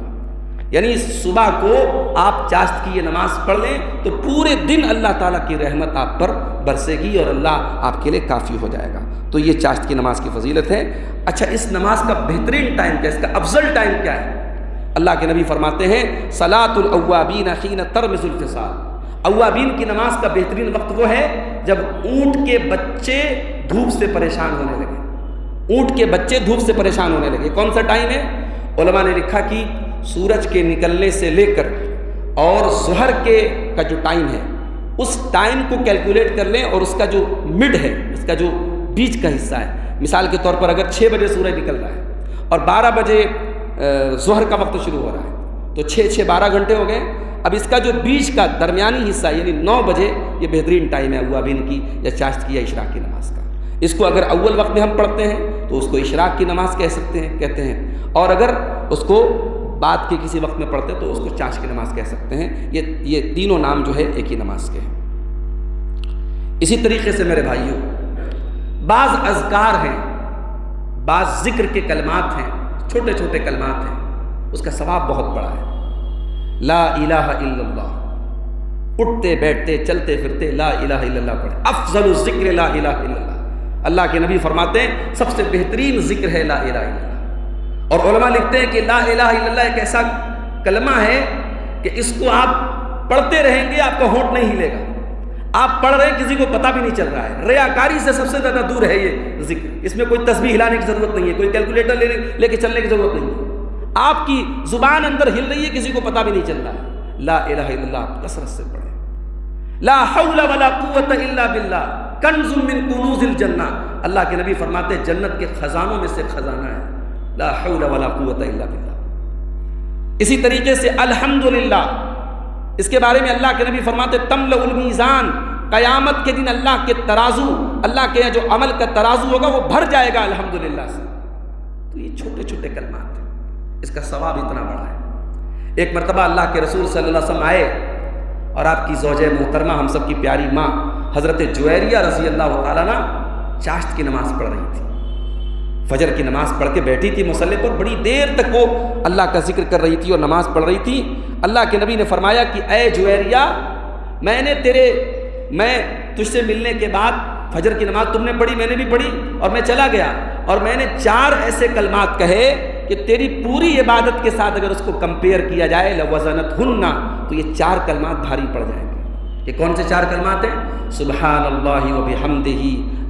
یعنی صبح کو آپ چاشت کی یہ نماز پڑھ لیں تو پورے دن اللہ تعالیٰ کی رحمت آپ پر برسے گی اور اللہ آپ کے لیے کافی ہو جائے گا۔ تو یہ چاشت کی نماز کی فضیلت ہے۔ اچھا، اس نماز کا بہترین ٹائم کیا ہے، اس کا افضل ٹائم کیا ہے؟ اللہ کے نبی فرماتے ہیں صلاۃ الاوابین حین ترمز الفصال، اوابین کی نماز کا بہترین وقت وہ ہے جب اونٹ کے بچے دھوپ سے پریشان ہونے لگے، اونٹ کے بچے دھوپ سے پریشان ہونے لگے۔ کون سا ٹائم ہے؟ علماء نے لکھا کہ سورج کے نکلنے سے لے کر اور ظہر کا جو ٹائم ہے اس ٹائم کو کیلکولیٹ کر لیں، اور اس کا جو مڈ ہے، اس کا جو بیچ کا حصہ ہے، مثال کے طور پر اگر 6 بجے سورج نکل رہا ہے اور 12 بجے ظہر کا وقت شروع ہو رہا ہے تو 6-12 گھنٹے ہو گئے. اب اس کا جو بیچ کا درمیانی حصہ یعنی 9 بجے یہ بہترین ٹائم ہے موابین کی یا چاشت کی یا اشراق کی نماز کا. اس کو اگر اول وقت میں ہم پڑھتے ہیں تو اس کو اشراق کی نماز کہتے ہیں اور اگر اس کو بعد کے کسی وقت میں پڑھتے ہیں تو اس کو چاشت کی نماز کہہ سکتے ہیں. یہ تینوں نام جو ہے ایک ہی نماز کے ہیں. اسی طریقے سے میرے بھائیوں بعض اذکار ہیں، بعض ذکر کے کلمات ہیں، چھوٹے چھوٹے کلمات ہیں، اس کا ثواب بہت بڑا ہے. لا الہ الا اللہ، اٹھتے بیٹھتے چلتے پھرتے لا الہ الا اللہ پڑھیں. افضل الذکر لا الہ الا اللہ. اللہ کے نبی فرماتے ہیں سب سے بہترین ذکر ہے لا الہ الا اللہ. اور علماء لکھتے ہیں کہ لا الہ الا اللہ ایک ایسا کلمہ ہے کہ اس کو آپ پڑھتے رہیں گے آپ کا ہونٹ نہیں ہلے گا. آپ پڑھ رہے ہیں کسی کو پتہ بھی نہیں چل رہا ہے. ریاکاری سے سب سے زیادہ دور ہے یہ ذکر. اس میں کوئی تسبیح ہلانے کی ضرورت نہیں ہے، کوئی کیلکولیٹر لے کے چلنے کی ضرورت نہیں ہے. آپ کی زبان اندر ہل رہی ہے، کسی کو پتہ بھی نہیں چل رہا ہے. لا الہ الا اللہ آپ کثرت سے پڑھیں. لا حول ولا قوت الا باللہ کنز من کنوز الجنہ. اللہ کے نبی فرماتے ہیں جنت کے خزانوں میں سے خزانہ ہے لا حول ولا قوت الا باللہ. اسی طریقے سے الحمدللہ، اس کے بارے میں اللہ کے نبی فرماتے تملأ المیزان، قیامت کے دن اللہ کے ترازو، اللہ کے جو عمل کا ترازو ہوگا وہ بھر جائے گا الحمدللہ سے. تو یہ چھوٹے چھوٹے کلمات ہیں، اس کا ثواب اتنا بڑا ہے. ایک مرتبہ اللہ کے رسول صلی اللہ علیہ وسلم آئے اور آپ کی زوجہ محترمہ ہم سب کی پیاری ماں حضرت جویریہ رضی اللہ تعالیٰ عنہ چاشت کی نماز پڑھ رہی تھی. فجر کی نماز پڑھ کے بیٹھی تھی مصلی پر، بڑی دیر تک وہ اللہ کا ذکر کر رہی تھی اور نماز پڑھ رہی تھی. اللہ کے نبی نے فرمایا کہ اے جویریہ، میں تجھ سے ملنے کے بعد فجر کی نماز تم نے پڑھی، میں نے بھی پڑھی اور میں چلا گیا اور میں نے 4 ایسے کلمات کہے کہ تیری پوری عبادت کے ساتھ اگر اس کو کمپیئر کیا جائے لوزنتہن، تو یہ 4 کلمات بھاری پڑ جائیں گے. یہ کون سے 4 کلمات ہیں؟ سبحان اللہ وبحمدہ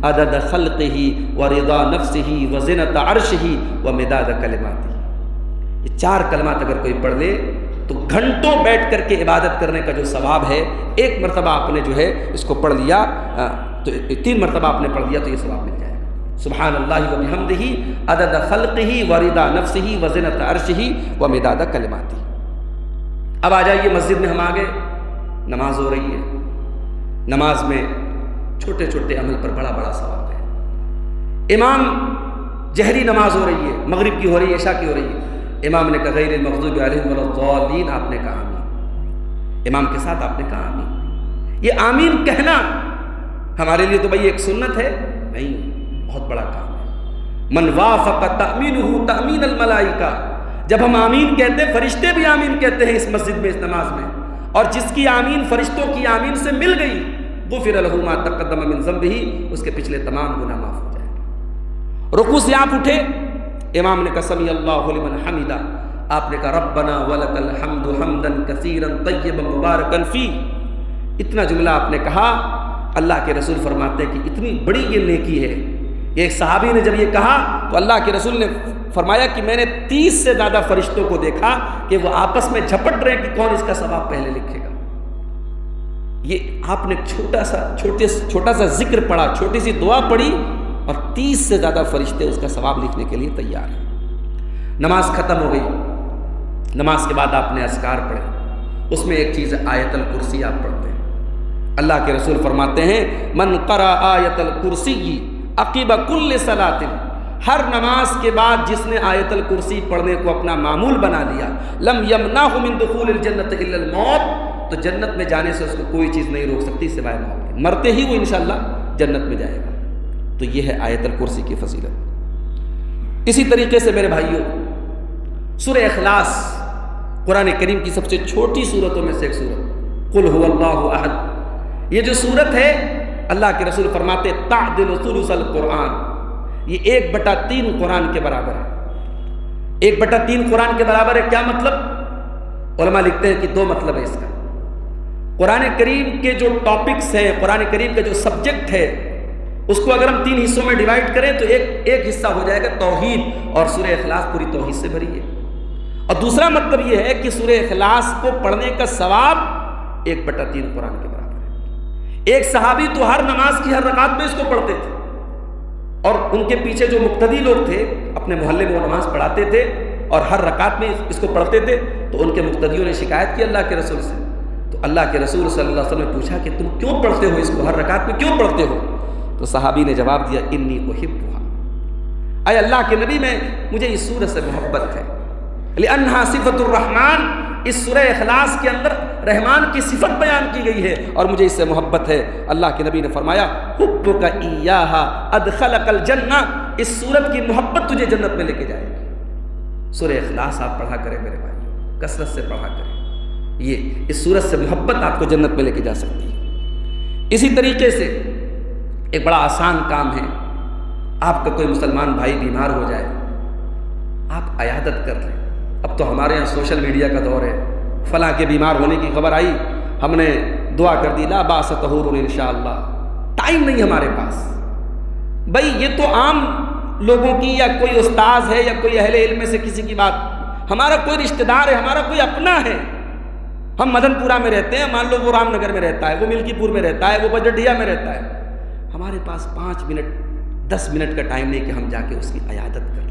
عدد خلقہ ورضا نفسہ وزنۃ عرشہ ومداد کلماتہ. یہ 4 کلمات اگر کوئی پڑھ لے تو گھنٹوں بیٹھ کر کے عبادت کرنے کا جو ثواب ہے، ایک مرتبہ آپ نے جو ہے اس کو پڑھ لیا تو 3 مرتبہ آپ نے پڑھ لیا تو یہ ثواب مل جائے گا. سبحان اللہ وبحمدہ عدد خلقہ ورضا نفسہ وزنۃ عرشہ ومداد کلماتہ. اب آ جائیے مسجد میں ہم آ گئے، نماز ہو رہی ہے. نماز میں چھوٹے چھوٹے عمل پر بڑا بڑا ثواب ہے. امام جہری نماز ہو رہی ہے، مغرب کی ہو رہی ہے، عشاء کی ہو رہی ہے. امام نے کہا غیر المغضوب علیہم ولا الضالین، آپ نے کہا آمین. امام کے ساتھ آپ نے کہا آمین. یہ آمین کہنا ہمارے لیے تو بھائی ایک سنت ہے نہیں، بہت بڑا کام ہے. من وافق تأمینہ تأمین الملائکہ، جب ہم آمین کہتے ہیں فرشتے بھی آمین کہتے ہیں اس مسجد میں، اس نماز میں، اور جس کی آمین فرشتوں کی آمین سے مل گئی غفر لہ ما تقدم من ذنبہ، اس کے پچھلے تمام گناہ معاف ہو جائیں گے. رکوع سے آپ اٹھے، امام نے کہا سمیع اللہ لمن حمدہ، آپ نے کہا ربنا ولک الحمد حمدا کثیرا طیبا مبارکا فیہ. اتنا جملہ آپ نے کہا. اللہ کے رسول فرماتے ہیں کہ اتنی بڑی یہ نیکی ہے. ایک صحابی نے جب یہ کہا تو اللہ کے رسول نے فرمایا کہ میں نے 30 سے زیادہ فرشتوں کو دیکھا کہ وہ آپس میں جھپٹ رہے ہیں کہ کون اس کا ثواب پہلے لکھے گا. یہ آپ نے چھوٹا سا ذکر پڑھا، چھوٹی سی دعا پڑھی اور 30 سے زیادہ فرشتے اس کا ثواب لکھنے کے لیے تیار ہیں. نماز ختم ہو گئی. نماز کے بعد آپ نے اذکار پڑھے. اس میں ایک چیز ہے آیت الکرسی آپ پڑھتے ہیں. اللہ کے رسول فرماتے ہیں من قرأ آیت الکرسی عقب کل صلاۃ، ہر نماز کے بعد جس نے آیت الکرسی پڑھنے کو اپنا معمول بنا لیا، لم یمنعہ من دخول الجنۃ الا الموت، تو جنت میں جانے سے اس کو کوئی چیز نہیں روک سکتی سوائے موت کے. مرتے ہی وہ انشاءاللہ جنت میں جائے گا. تو یہ ہے آیت الکرسی کی فضیلت. اسی طریقے سے میرے بھائیوں سورہ اخلاص قرآن کریم کی سب سے چھوٹی سورتوں میں سے ایک سورت، قل هو اللہ احد. یہ جو سورت ہے اللہ کے رسول فرماتے تعدل ثلث القرآن، یہ 1/3 قرآن کے برابر ہے. 1/3 قرآن کے برابر ہے. کیا مطلب؟ علماء لکھتے ہیں کہ 2 مطلب ہے اس کا. قرآن کریم کے جو ٹاپکس ہیں، قرآن کریم کا جو سبجیکٹ ہے، اس کو اگر ہم 3 حصوں میں ڈیوائڈ کریں تو ایک حصہ ہو جائے گا توحید، اور سورہ اخلاص پوری توحید سے بھری ہے. اور دوسرا مطلب یہ ہے کہ سورہ اخلاص کو پڑھنے کا ثواب 1/3 قرآن کے برابر ہے. ایک صحابی تو ہر نماز کی ہر رکعت میں اس کو پڑھتے تھے، اور ان کے پیچھے جو مقتدی لوگ تھے اپنے محلے میں وہ نماز پڑھاتے تھے. اور ہر رکعت میں اس کو پڑھتے تھے، تو ان کے مقتدیوں نے شکایت کی اللہ کے رسول سے، تو اللہ کے رسول صلی اللہ علیہ وسلم نے پوچھا کہ تم کیوں پڑھتے ہو اس کو، ہر رکعت میں کیوں پڑھتے ہو؟ تو صحابی نے جواب دیا انی احبھا، اے اللہ کے نبی مجھے اس سورت سے محبت ہے، لأنہا صفت الرحمن، اس سورہ اخلاص کے اندر رحمان کی صفت بیان کی گئی ہے اور مجھے اس سے محبت ہے۔ اللہ کے نبی نے فرمایا حبک ایہا ادخلک الجنہ، اس سورت کی محبت تجھے جنت میں لے کے جائے گی۔ سورہ اخلاص آپ پڑھا کریں میرے بھائیو، کثرت سے پڑھا کریں، یہ اس سورت سے محبت آپ کو جنت میں لے کے جا سکتی ہے۔ اسی طریقے سے ایک بڑا آسان کام ہے، آپ کا کوئی مسلمان بھائی بیمار ہو جائے، آپ عیادت کر لیں۔ اب تو ہمارے یہاں سوشل میڈیا کا دور ہے، فلاں کے بیمار ہونے کی خبر آئی، ہم نے دعا کر دی لا باس طہور انشاءاللہ، ٹائم نہیں ہمارے پاس۔ بھائی یہ تو عام لوگوں کی، یا کوئی استاذ ہے یا کوئی اہل علم میں سے کسی کی بات، ہمارا کوئی رشتہ دار ہے، ہمارا کوئی اپنا ہے، ہم مدن پورہ میں رہتے ہیں، مان لو وہ رام نگر میں رہتا ہے، وہ ملکی پور میں رہتا ہے، وہ بجٹیا میں رہتا ہے، ہمارے پاس 5 منٹ 10 منٹ کا ٹائم نہیں کہ ہم جا کے اس کی عیادت کر لیں۔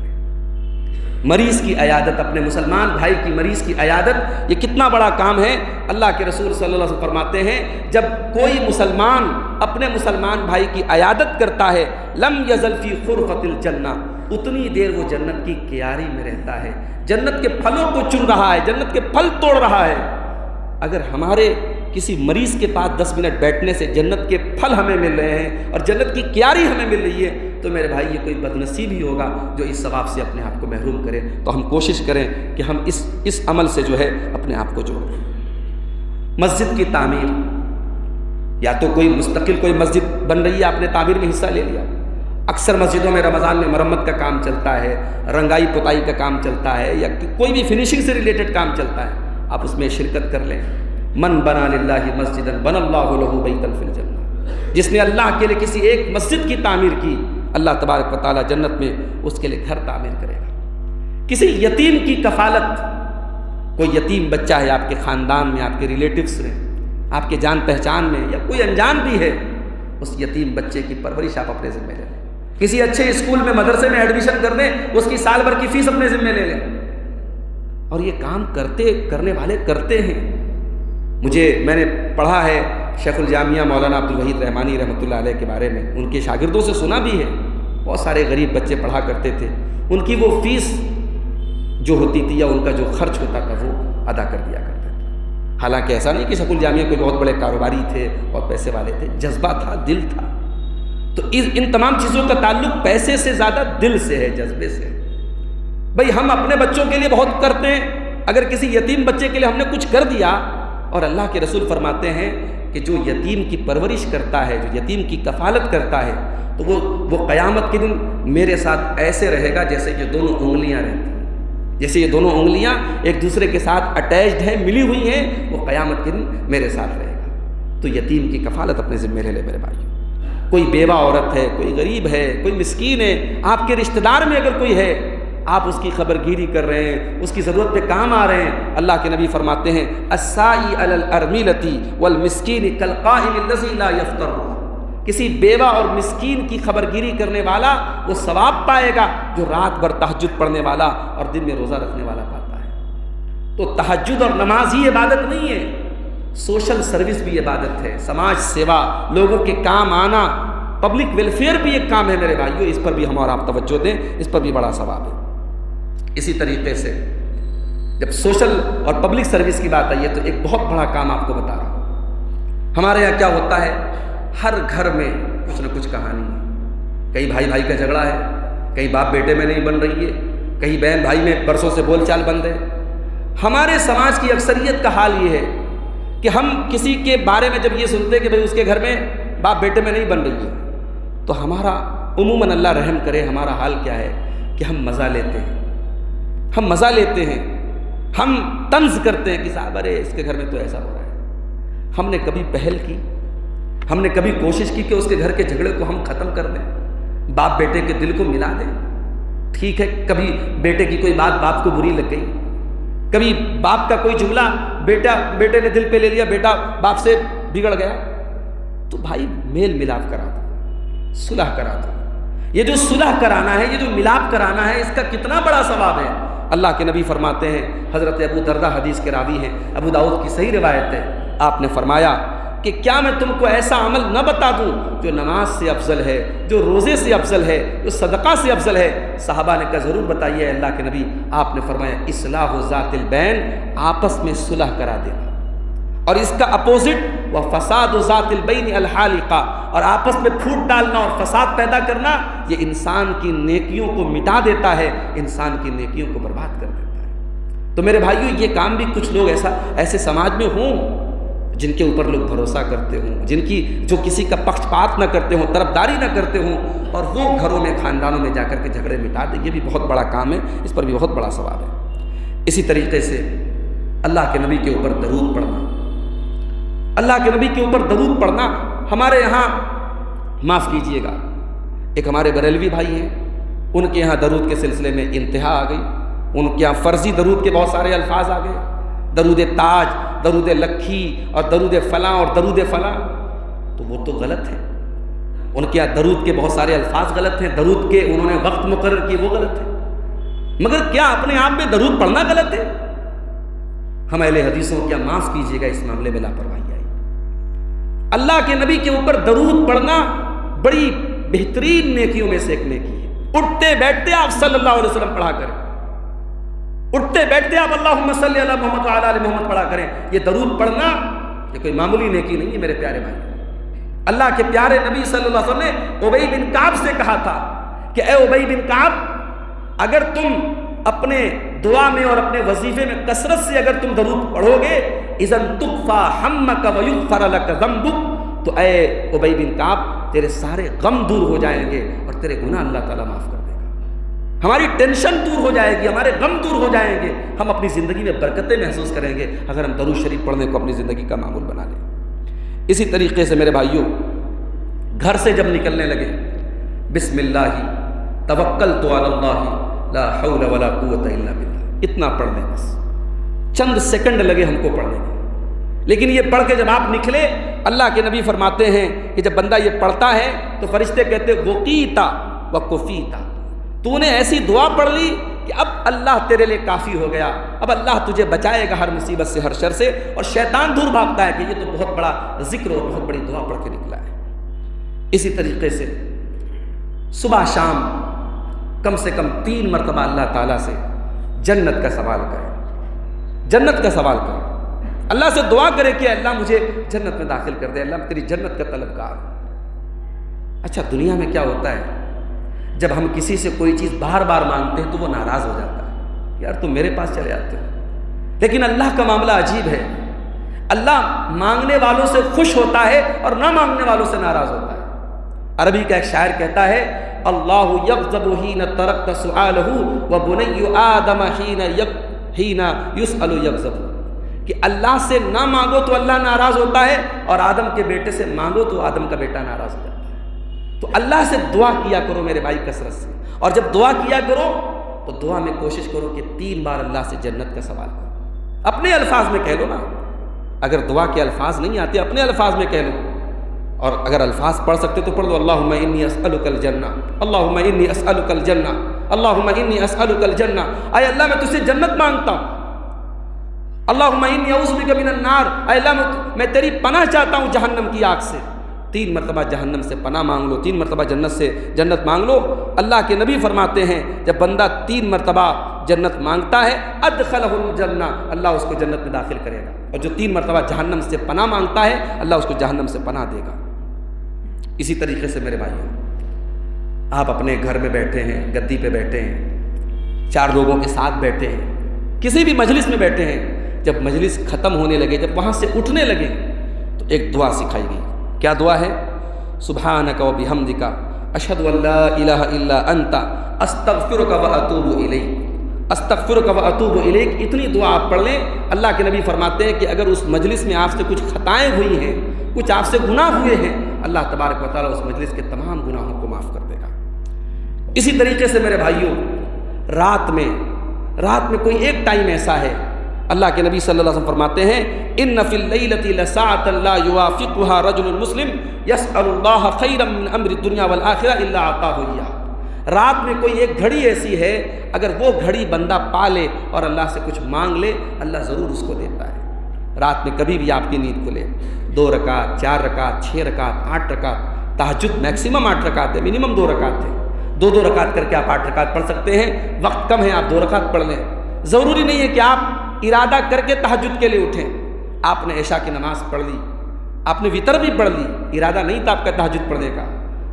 مریض کی عیادت، اپنے مسلمان بھائی کی مریض کی عیادت، یہ کتنا بڑا کام ہے۔ اللہ کے رسول صلی اللہ علیہ وسلم فرماتے ہیں جب کوئی مسلمان اپنے مسلمان بھائی کی عیادت کرتا ہے لم یزل فی خرفۃ الجنہ، اتنی دیر وہ جنت کی کیاری میں رہتا ہے، جنت کے پھلوں کو چن رہا ہے، جنت کے پھل توڑ رہا ہے۔ اگر ہمارے کسی مریض کے پاس 10 منٹ بیٹھنے سے جنت کے پھل ہمیں مل رہے ہیں اور جنت کی کیاری ہمیں مل رہی ہے، تو میرے بھائی یہ کوئی بد نصیب ہی ہوگا جو اس ثواب سے اپنے آپ کو محروم کرے۔ تو ہم کوشش کریں کہ ہم اس عمل سے جو ہے اپنے آپ کو جوڑیں۔ مسجد کی تعمیر، یا تو کوئی مستقل کوئی مسجد بن رہی ہے، آپ نے تعمیر میں حصہ لے لیا۔ اکثر مسجدوں میں رمضان میں مرمت کا کام چلتا ہے، رنگائی پتائی کا کام چلتا ہے، یا کوئی بھی فنیشنگ سے ریلیٹڈ کام چلتا ہے، آپ اس میں شرکت کر لیں۔ من بنا للہ مسجدا بنا اللہ لہ بیتا فی الجنہ، جس نے اللہ کے لیے کسی ایک مسجد کی تعمیر کی، اللہ تبارک و تعالیٰ جنت میں اس کے لیے گھر تعمیر کرے گا۔ کسی یتیم کی کفالت، کوئی یتیم بچہ ہے آپ کے خاندان میں، آپ کے ریلیٹیوز میں، آپ کے جان پہچان میں، یا کوئی انجان بھی ہے، اس یتیم بچے کی پرورش آپ اپنے ذمہ لے لیں۔ کسی اچھے اسکول میں مدرسے میں ایڈمیشن کر دیں، اس کی سال بھر کی فیس اپنے ذمہ لے لیں۔ اور یہ کام کرنے والے کرتے ہیں۔ میں نے پڑھا ہے شیخ الجامعہ مولانا عبد الوحید رحمانی رحمۃ اللہ علیہ کے بارے میں، ان کے شاگردوں سے سنا بھی ہے، بہت سارے غریب بچے پڑھا کرتے تھے، ان کی وہ فیس جو ہوتی تھی یا ان کا جو خرچ ہوتا تھا وہ ادا کر دیا کرتے تھے۔ حالانکہ ایسا نہیں کہ شیخ الجامعہ کوئی بہت بڑے کاروباری تھے اور پیسے والے تھے، جذبہ تھا، دل تھا۔ تو ان تمام چیزوں کا تعلق پیسے سے زیادہ دل سے ہے، جذبے سے۔ بھئی ہم اپنے بچوں کے لیے بہت کرتے ہیں، اگر کسی یتیم بچے کے لیے ہم نے کچھ کر دیا، اور اللہ کے رسول فرماتے ہیں کہ جو یتیم کی پرورش کرتا ہے، جو یتیم کی کفالت کرتا ہے، تو وہ قیامت کے دن میرے ساتھ ایسے رہے گا جیسے یہ دونوں انگلیاں رہتی ہیں، جیسے یہ دونوں انگلیاں ایک دوسرے کے ساتھ اٹیچڈ ہیں، ملی ہوئی ہیں، وہ قیامت کے دن میرے ساتھ رہے گا۔ تو یتیم کی کفالت اپنے ذمہ لے لے میرے بھائی۔ کوئی بیوہ عورت ہے، کوئی غریب ہے، کوئی مسکین ہے، آپ کے رشتہ دار میں اگر کوئی ہے، آپ اس کی خبر گیری کر رہے ہیں، اس کی ضرورت پہ کام آ رہے ہیں۔ اللہ کے نبی فرماتے ہیں السائی علی الارملۃ والمسکین کالقائم الذی لا یفطر، کسی بیوہ اور مسکین کی خبر گیری کرنے والا وہ ثواب پائے گا جو رات بھر تہجد پڑھنے والا اور دن میں روزہ رکھنے والا پاتا ہے۔ تو تہجد اور نماز ہی عبادت نہیں ہے، سوشل سروس بھی عبادت ہے، سماج سیوا، لوگوں کے کام آنا، پبلک ویلفیئر بھی ایک کام ہے میرے بھائیوں، اس پر بھی ہم اور آپ توجہ دیں، اس پر بھی بڑا ثواب ہے۔ اسی طریقے سے جب سوشل اور پبلک سروس کی بات آئی ہے تو ایک بہت بڑا کام آپ کو بتا رہا ہوں۔ ہمارے یہاں کیا ہوتا ہے، ہر گھر میں کچھ نہ کچھ کہانی ہے، کہیں بھائی بھائی کا جھگڑا ہے، کہیں باپ بیٹے میں نہیں بن رہی ہے، کہیں بہن بھائی میں برسوں سے بول چال بند ہے۔ ہمارے سماج کی اکثریت کا حال یہ ہے کہ ہم کسی کے بارے میں جب یہ سنتے کہ بھئی اس کے گھر میں باپ بیٹے میں نہیں بن رہی ہے، تو ہمارا عموماً اللہ رحم کرے ہمارا حال کیا ہے کہ ہم مزہ لیتے ہیں، ہم مزہ لیتے ہیں، ہم طنز کرتے ہیں کہ صاحب ارے اس کے گھر میں تو ایسا ہو رہا ہے۔ ہم نے کبھی پہل کی، ہم نے کبھی کوشش کی کہ اس کے گھر کے جھگڑے کو ہم ختم کر دیں، باپ بیٹے کے دل کو ملا دیں؟ ٹھیک ہے، کبھی بیٹے کی کوئی بات باپ کو بری لگ گئی، کبھی باپ کا کوئی جملہ بیٹے نے دل پہ لے لیا، بیٹا باپ سے بگڑ گیا، تو بھائی میل ملاپ کرا دو، صلح کرا دو۔ یہ جو صلح کرانا ہے، یہ جو ملاپ کرانا ہے، اس کا کتنا بڑا ثواب ہے۔ اللہ کے نبی فرماتے ہیں، حضرت ابو دردہ حدیث کے راوی ہیں، ابو داؤد کی صحیح روایت ہے، آپ نے فرمایا کہ کیا میں تم کو ایسا عمل نہ بتا دوں جو نماز سے افضل ہے، جو روزے سے افضل ہے، جو صدقہ سے افضل ہے؟ صحابہ نے کہا ضرور بتائیے اللہ کے نبی۔ آپ نے فرمایا اصلاح ذات البین، آپس میں صلح کرا دینا، اور اس کا اپوزٹ وہ فساد ذات البین الحالقہ، اور آپس میں پھوٹ ڈالنا اور فساد پیدا کرنا، یہ انسان کی نیکیوں کو مٹا دیتا ہے، انسان کی نیکیوں کو برباد کر دیتا ہے۔ تو میرے بھائیو، یہ کام بھی کچھ لوگ ایسے سماج میں ہوں جن کے اوپر لوگ بھروسہ کرتے ہوں، جو کسی کا پکشپات نہ کرتے ہوں، طرفداری نہ کرتے ہوں، اور وہ گھروں میں خاندانوں میں جا کر کے جھگڑے مٹا دیں، یہ بھی بہت بڑا کام ہے، اس پر بھی بہت بڑا ثواب ہے۔ اسی طریقے سے اللہ کے نبی کے اوپر درود پڑھنا، اللہ کے نبی کے اوپر درود پڑھنا ہمارے یہاں، معاف کیجئے گا، ایک ہمارے بریلوی بھائی ہیں، ان کے یہاں درود کے سلسلے میں انتہا آ گئی، ان کے یہاں فرضی درود کے بہت سارے الفاظ آ گئے، درود تاج، درود لکھی، اور درود فلاں اور درود فلاں، تو وہ تو غلط ہے، ان کے یہاں درود کے بہت سارے الفاظ غلط ہیں، درود کے انہوں نے وقت مقرر کیے وہ غلط ہے، مگر کیا اپنے آپ میں درود پڑھنا غلط ہے؟ ہم اہل حدیثوں کیا معاف کیجئے گا اس معاملے میں لاپرواہی آئی۔ اللہ کے نبی کے اوپر درود پڑھنا بڑی بہترین نیکیوں میں سے ایک نیکی ہے۔ اٹھتے بیٹھتے آپ صلی اللہ علیہ وسلم پڑھا کریں، اٹھتے بیٹھتے آپ اللہم صلی علی محمد وعلی آل محمد پڑھا کریں۔ یہ درود پڑھنا یہ کوئی معمولی نیکی نہیں ہے میرے پیارے بھائی۔ اللہ کے پیارے نبی صلی اللہ علیہ وسلم نے ابی بن کعب سے کہا تھا کہ اے ابی بن کعب، اگر تم اپنے دعا میں اور اپنے وظیفے میں کثرت سے اگر تم درود پڑھو گے، اذن تکفی ہمک ویغفر لک ذنبک، تو اے ابی بن کعب تیرے سارے غم دور ہو جائیں گے اور تیرے گناہ اللہ تعالیٰ معاف کر دے گا، ہماری ٹینشن دور ہو جائے گی، ہمارے غم دور ہو جائیں گے، ہم اپنی زندگی میں برکتیں محسوس کریں گے اگر ہم درود شریف پڑھنے کو اپنی زندگی کا معمول بنا لیں۔ اسی طریقے سے میرے بھائیوں، گھر سے جب نکلنے لگے، بسم اللہ توکلت علی اللہ لا حول ولا قوت الا باللہ، اتنا پڑھ لیں، بس چند سیکنڈ لگے ہم کو پڑھنے میں، لیکن یہ پڑھ کے جب آپ نکلے، اللہ کے نبی فرماتے ہیں کہ جب بندہ یہ پڑھتا ہے تو فرشتے کہتے وقیتا وکفیتا، تو نے ایسی دعا پڑھ لی کہ اب اللہ تیرے لیے کافی ہو گیا، اب اللہ تجھے بچائے گا ہر مصیبت سے، ہر شر سے، اور شیطان دور بھاگتا ہے کہ یہ تو بہت بڑا ذکر اور بہت بڑی دعا پڑھ کے نکلا ہے۔ اسی طریقے سے صبح شام کم سے کم 3 مرتبہ اللہ تعالیٰ سے جنت کا سوال کریں، جنت کا سوال کریں، اللہ سے دعا کرے کہ اللہ مجھے جنت میں داخل کر دے، اللہ میں تیری جنت کا طلبگار ہوں۔ اچھا، دنیا میں کیا ہوتا ہے، جب ہم کسی سے کوئی چیز بار بار مانگتے ہیں تو وہ ناراض ہو جاتا ہے، یار تم میرے پاس چلے آتے ہو، لیکن اللہ کا معاملہ عجیب ہے، اللہ مانگنے والوں سے خوش ہوتا ہے اور نہ مانگنے والوں سے ناراض ہوتا ہے۔ عربی کا ایک شاعر کہتا ہے اللہ یغضب حین ترکت سؤالہ وبنی آدم حین یسأل یغضب، کہ اللہ سے نہ مانگو تو اللہ ناراض ہوتا ہے، اور آدم کے بیٹے سے مانگو تو آدم کا بیٹا ناراض ہو جاتا ہے۔ تو اللہ سے دعا کیا کرو میرے بھائی کثرت سے، اور جب دعا کیا کرو تو دعا میں کوشش کرو کہ 3 بار اللہ سے جنت کا سوال کرو، اپنے الفاظ میں کہہ لو نا، اگر دعا کے الفاظ نہیں آتے اپنے الفاظ میں کہہ لو، اور اگر الفاظ پڑھ سکتے تو پڑھ دو، اللہم انی اسألک الجنہ، اللہم انی اسألک الجنہ، اللہم انی اسألک الجنہ، اے اللہ میں تجھ سے جنت مانگتا ہوں، اللہم انی اعوذ بک من النار، اے اللہ میں تیری پناہ چاہتا ہوں جہنم کی آگ سے۔ 3 مرتبہ جہنم سے پناہ مانگ لو، 3 مرتبہ جنت سے جنت مانگ لو۔ اللہ کے نبی فرماتے ہیں جب بندہ 3 مرتبہ جنت مانگتا ہے ادخلہ الجنہ، اللہ اس کو جنت میں داخل کرے گا، اور جو 3 مرتبہ جہنم سے پناہ مانگتا ہے اللہ اس کو جہنم سے پناہ دے گا۔ اسی طریقے سے میرے بھائیوں، آپ اپنے گھر میں بیٹھے ہیں، گدی پہ بیٹھے ہیں، 4 لوگوں کے ساتھ بیٹھے ہیں، کسی بھی مجلس میں بیٹھے ہیں، جب مجلس ختم ہونے لگے، جب وہاں سے اٹھنے لگے تو ایک دعا سکھائی گئی۔ کیا دعا ہے؟ سبحانک و بحمدک اشہد ان لا الہ الا انت استغفرک و اتوب الیک، استغفرک و اتوب الیک، اتنی دعا آپ پڑھ لیں۔ اللہ کے نبی فرماتے ہیں کہ اگر اس مجلس میں آپ سے کچھ خطائیں ہوئی ہیں، کچھ آپ سے گناہ ہوئے ہیں، اللہ تبارک و تعالیٰ اس مجلس کے تمام گناہوں کو معاف کر دے گا۔ اسی طریقے سے میرے بھائیوں، رات میں کوئی ایک ٹائم ایسا ہے، اللہ کے نبی صلی اللہ علیہ وسلم فرماتے ہیں ان فی اللیلۃ لساعۃ لا یوافقها رجل مسلم یسأل اللہ خیرا من امر الدنیا والآخرہ الا اعطاہ ایاہ، رات میں کوئی ایک گھڑی ایسی ہے اگر وہ گھڑی بندہ پا لے اور اللہ سے کچھ مانگ لے اللہ ضرور اس کو دیتا ہے۔ رات میں کبھی بھی آپ کی نیند کھلے، 2 رکعت 4 رکعت 6 رکعت 8 رکعت، تہجد میکسیمم 8 رکعت ہے، منیمم 2 رکعت ہے، 2 رکعت کر کے آپ 8 رکعت پڑھ سکتے ہیں، وقت کم ہے آپ 2 رکعت پڑھ لیں۔ ضروری نہیں ہے کہ آپ ارادہ کر کے تہجد کے لیے اٹھیں، آپ نے عشاء کی نماز پڑھ لی، آپ نے وتر بھی پڑھ لی، ارادہ نہیں تھا آپ کا تہجد پڑھنے کا،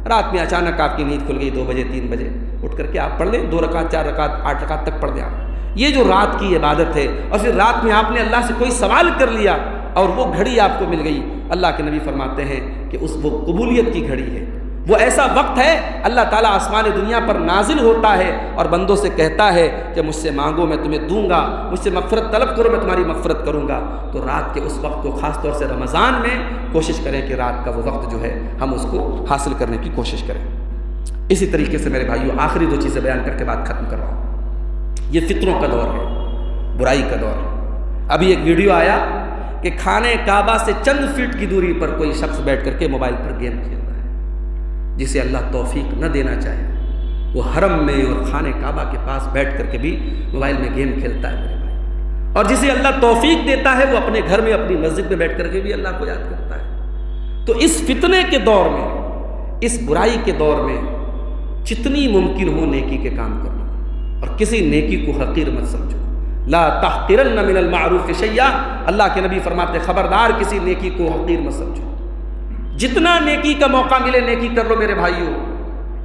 رات میں اچانک آپ کی نیند کھل گئی 2 بجے 3 بجے، اٹھ کر کے آپ پڑھ لیں 2 رکعت 4 رکعت 8 رکعت تک پڑھ لیں آپ۔ یہ جو رات کی عبادت ہے، اور پھر رات میں آپ نے اللہ سے کوئی سوال کر لیا اور وہ گھڑی آپ کو مل گئی، اللہ کے نبی فرماتے ہیں کہ وہ قبولیت کی گھڑی ہے، وہ ایسا وقت ہے اللہ تعالیٰ آسمان دنیا پر نازل ہوتا ہے اور بندوں سے کہتا ہے کہ مجھ سے مانگو میں تمہیں دوں گا، مجھ سے مغفرت طلب کرو میں تمہاری مغفرت کروں گا۔ تو رات کے اس وقت کو خاص طور سے رمضان میں کوشش کریں کہ رات کا وہ وقت جو ہے ہم اس کو حاصل کرنے کی کوشش کریں۔ اسی طریقے سے میرے بھائیوں آخری 2 چیزیں بیان کر کے بات ختم کر رہا ہوں۔ یہ فطروں کا دور ہے، برائی کا دور ہے۔ ابھی ایک ویڈیو آیا کہ خانہ کعبہ سے چند فٹ کی دوری پر کوئی شخص بیٹھ کر کے موبائل پر گیم کھیل رہا ہے، جسے اللہ توفیق نہ دینا چاہے وہ حرم میں اور خانہ کعبہ کے پاس بیٹھ کر کے بھی موبائل میں گیم کھیلتا ہے میرے بھائی، اور جسے اللہ توفیق دیتا ہے وہ اپنے گھر میں اپنی مسجد میں بیٹھ کر کے بھی اللہ کو یاد کرتا ہے۔ تو اس فتنے کے دور میں، اس برائی کے دور میں جتنی ممکن ہو نیکی کے کام کرنا، اور کسی نیکی کو حقیر مت سمجھو، لا تحقرن من المعروف شیئا، اللہ کے نبی فرماتے خبردار کسی نیکی کو حقیر مت سمجھو، جتنا نیکی کا موقع ملے نیکی کر لو میرے بھائیوں،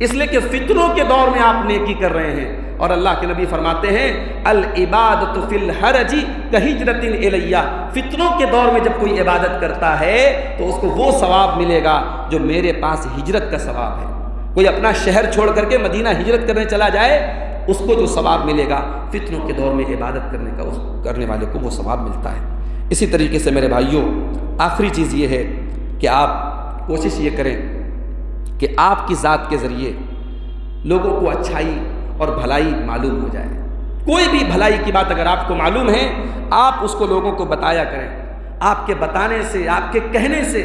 اس لیے کہ فتنوں کے دور میں آپ نیکی کر رہے ہیں، اور اللہ کے نبی فرماتے ہیں العبادۃ فی الحرج کہجرۃ الیہ، فتنوں کے دور میں جب کوئی عبادت کرتا ہے تو اس کو وہ ثواب ملے گا جو میرے پاس ہجرت کا ثواب ہے۔ کوئی اپنا شہر چھوڑ کر کے مدینہ ہجرت کرنے چلا جائے اس کو جو ثواب ملے گا فتنوں کے دور میں عبادت کرنے کا، اس کرنے والے کو وہ ثواب ملتا ہے۔ اسی طریقے سے میرے بھائیوں آخری چیز یہ ہے کہ آپ کوشش یہ کریں کہ آپ کی ذات کے ذریعے لوگوں کو اچھائی اور بھلائی معلوم ہو جائے۔ کوئی بھی بھلائی کی بات اگر آپ کو معلوم ہے آپ اس کو لوگوں کو بتایا کریں، آپ کے بتانے سے، آپ کے کہنے سے،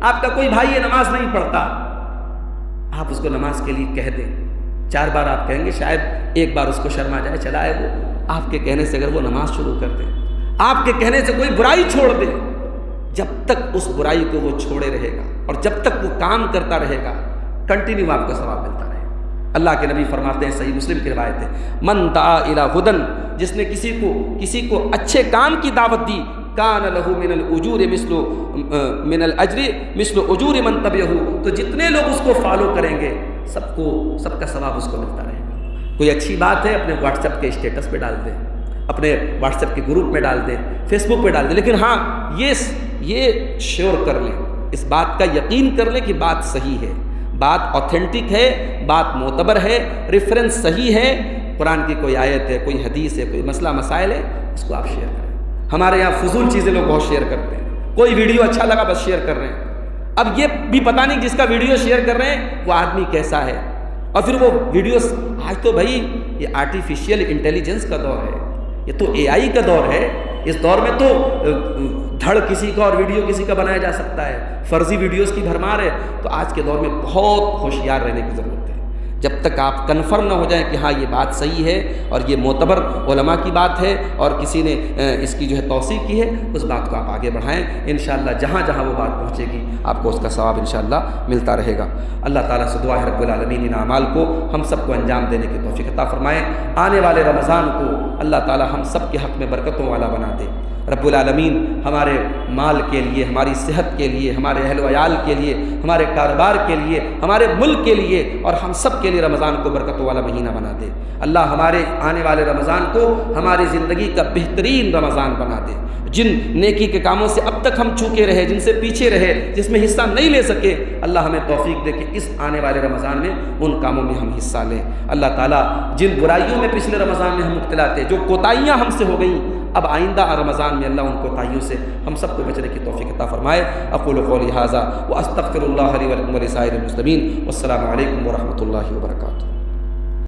آپ کا کوئی بھائی نماز نہیں پڑھتا، آپ اس کو نماز کے لیے کہہ دیں، 4 بار آپ کہیں گے شاید 1 بار اس کو شرم آ جائے، چلا ہے وہ آپ کے کہنے سے اگر وہ نماز شروع کر دے، آپ کے کہنے سے کوئی برائی چھوڑ دے، جب تک اس برائی کو وہ چھوڑے رہے گا اور جب تک وہ کام کرتا رہے گا کنٹینیو آپ کو ثواب ملتا رہے گا۔ اللہ کے نبی فرماتے ہیں، صحیح مسلم کی روایت ہے، من دعا الی ھدی، جس نے کسی کو اچھے کام کی دعوت دی، کان لہ من الاجور من الاجر مثل اجور من تبعہ، تو جتنے لوگ اس کو فالو کریں گے سب کا ثواب اس کو ملتا رہے گا۔ کوئی اچھی بات ہے اپنے واٹس ایپ کے اسٹیٹس پہ ڈال دیں، اپنے واٹس ایپ کے گروپ میں ڈال دیں، فیس بک پہ ڈال دیں، لیکن ہاں یہ شیور کر لیں، اس بات کا یقین کر لیں کہ بات صحیح ہے، بات اوتھینٹک ہے، بات معتبر ہے، ریفرنس صحیح ہے، قرآن کی کوئی آیت ہے، کوئی حدیث ہے، کوئی مسئلہ مسائل ہے، اس کو آپ شیئر کریں۔ ہمارے یہاں فضول چیزیں لوگ بہت شیئر کرتے ہیں، کوئی ویڈیو اچھا لگا بس شیئر کر رہے ہیں، اب یہ بھی پتہ نہیں جس کا ویڈیو شیئر کر رہے ہیں وہ آدمی کیسا ہے، اور پھر وہ ویڈیوز، آج تو بھائی یہ آرٹیفیشیل انٹیلیجنس کا دور ہے، یہ تو اے آئی کا دور ہے، اس دور میں تو دھڑ کسی کا اور ویڈیو کسی کا بنایا جا سکتا ہے، فرضی ویڈیوز کی بھرمار ہے، تو آج کے دور میں بہت ہوشیار رہنے کی ضرورت ہے۔ جب تک آپ کنفرم نہ ہو جائیں کہ ہاں یہ بات صحیح ہے اور یہ معتبر علماء کی بات ہے اور کسی نے اس کی جو ہے توثیق کی ہے، اس بات کو آپ آگے بڑھائیں، انشاءاللہ جہاں جہاں وہ بات پہنچے گی آپ کو اس کا ثواب انشاءاللہ ملتا رہے گا۔ اللہ تعالیٰ سے دعا ہے رب العالمین ان اعمال کو ہم سب کو انجام دینے کی توفیق عطا فرمائے، آنے والے رمضان کو اللہ تعالیٰ ہم سب کے حق میں برکتوں والا بنا دے۔ رب العالمین ہمارے مال کے لیے، ہماری صحت کے لیے، ہمارے اہل و عیال کے لیے، ہمارے کاروبار کے لیے، ہمارے ملک کے لیے اور ہم سب کے لیے رمضان کو برکتوں والا مہینہ بنا دے۔ اللہ ہمارے آنے والے رمضان کو ہماری زندگی کا بہترین رمضان بنا دے۔ جن نیکی کے کاموں سے اب تک ہم چوکے رہے، جن سے پیچھے رہے، جس میں حصہ نہیں لے سکے، اللہ ہمیں توفیق دے کہ اس آنے والے رمضان میں ان کاموں میں ہم حصہ لیں۔ اللہ تعالیٰ جن برائیوں میں پچھلے رمضان میں ہم مبتلا تھے، جو کوتاہیاں ہم سے ہو گئیں، اب آئندہ رمضان میں اللہ ان کوتاہیوں سے ہم سب کو بچنے کی توفیق عطا فرمائے۔ اقول قولی ھذا واستغفر اللہ لی ولکم ولسائر المسلمین، والسلام علیکم ورحمۃ اللہ وبرکاتہ۔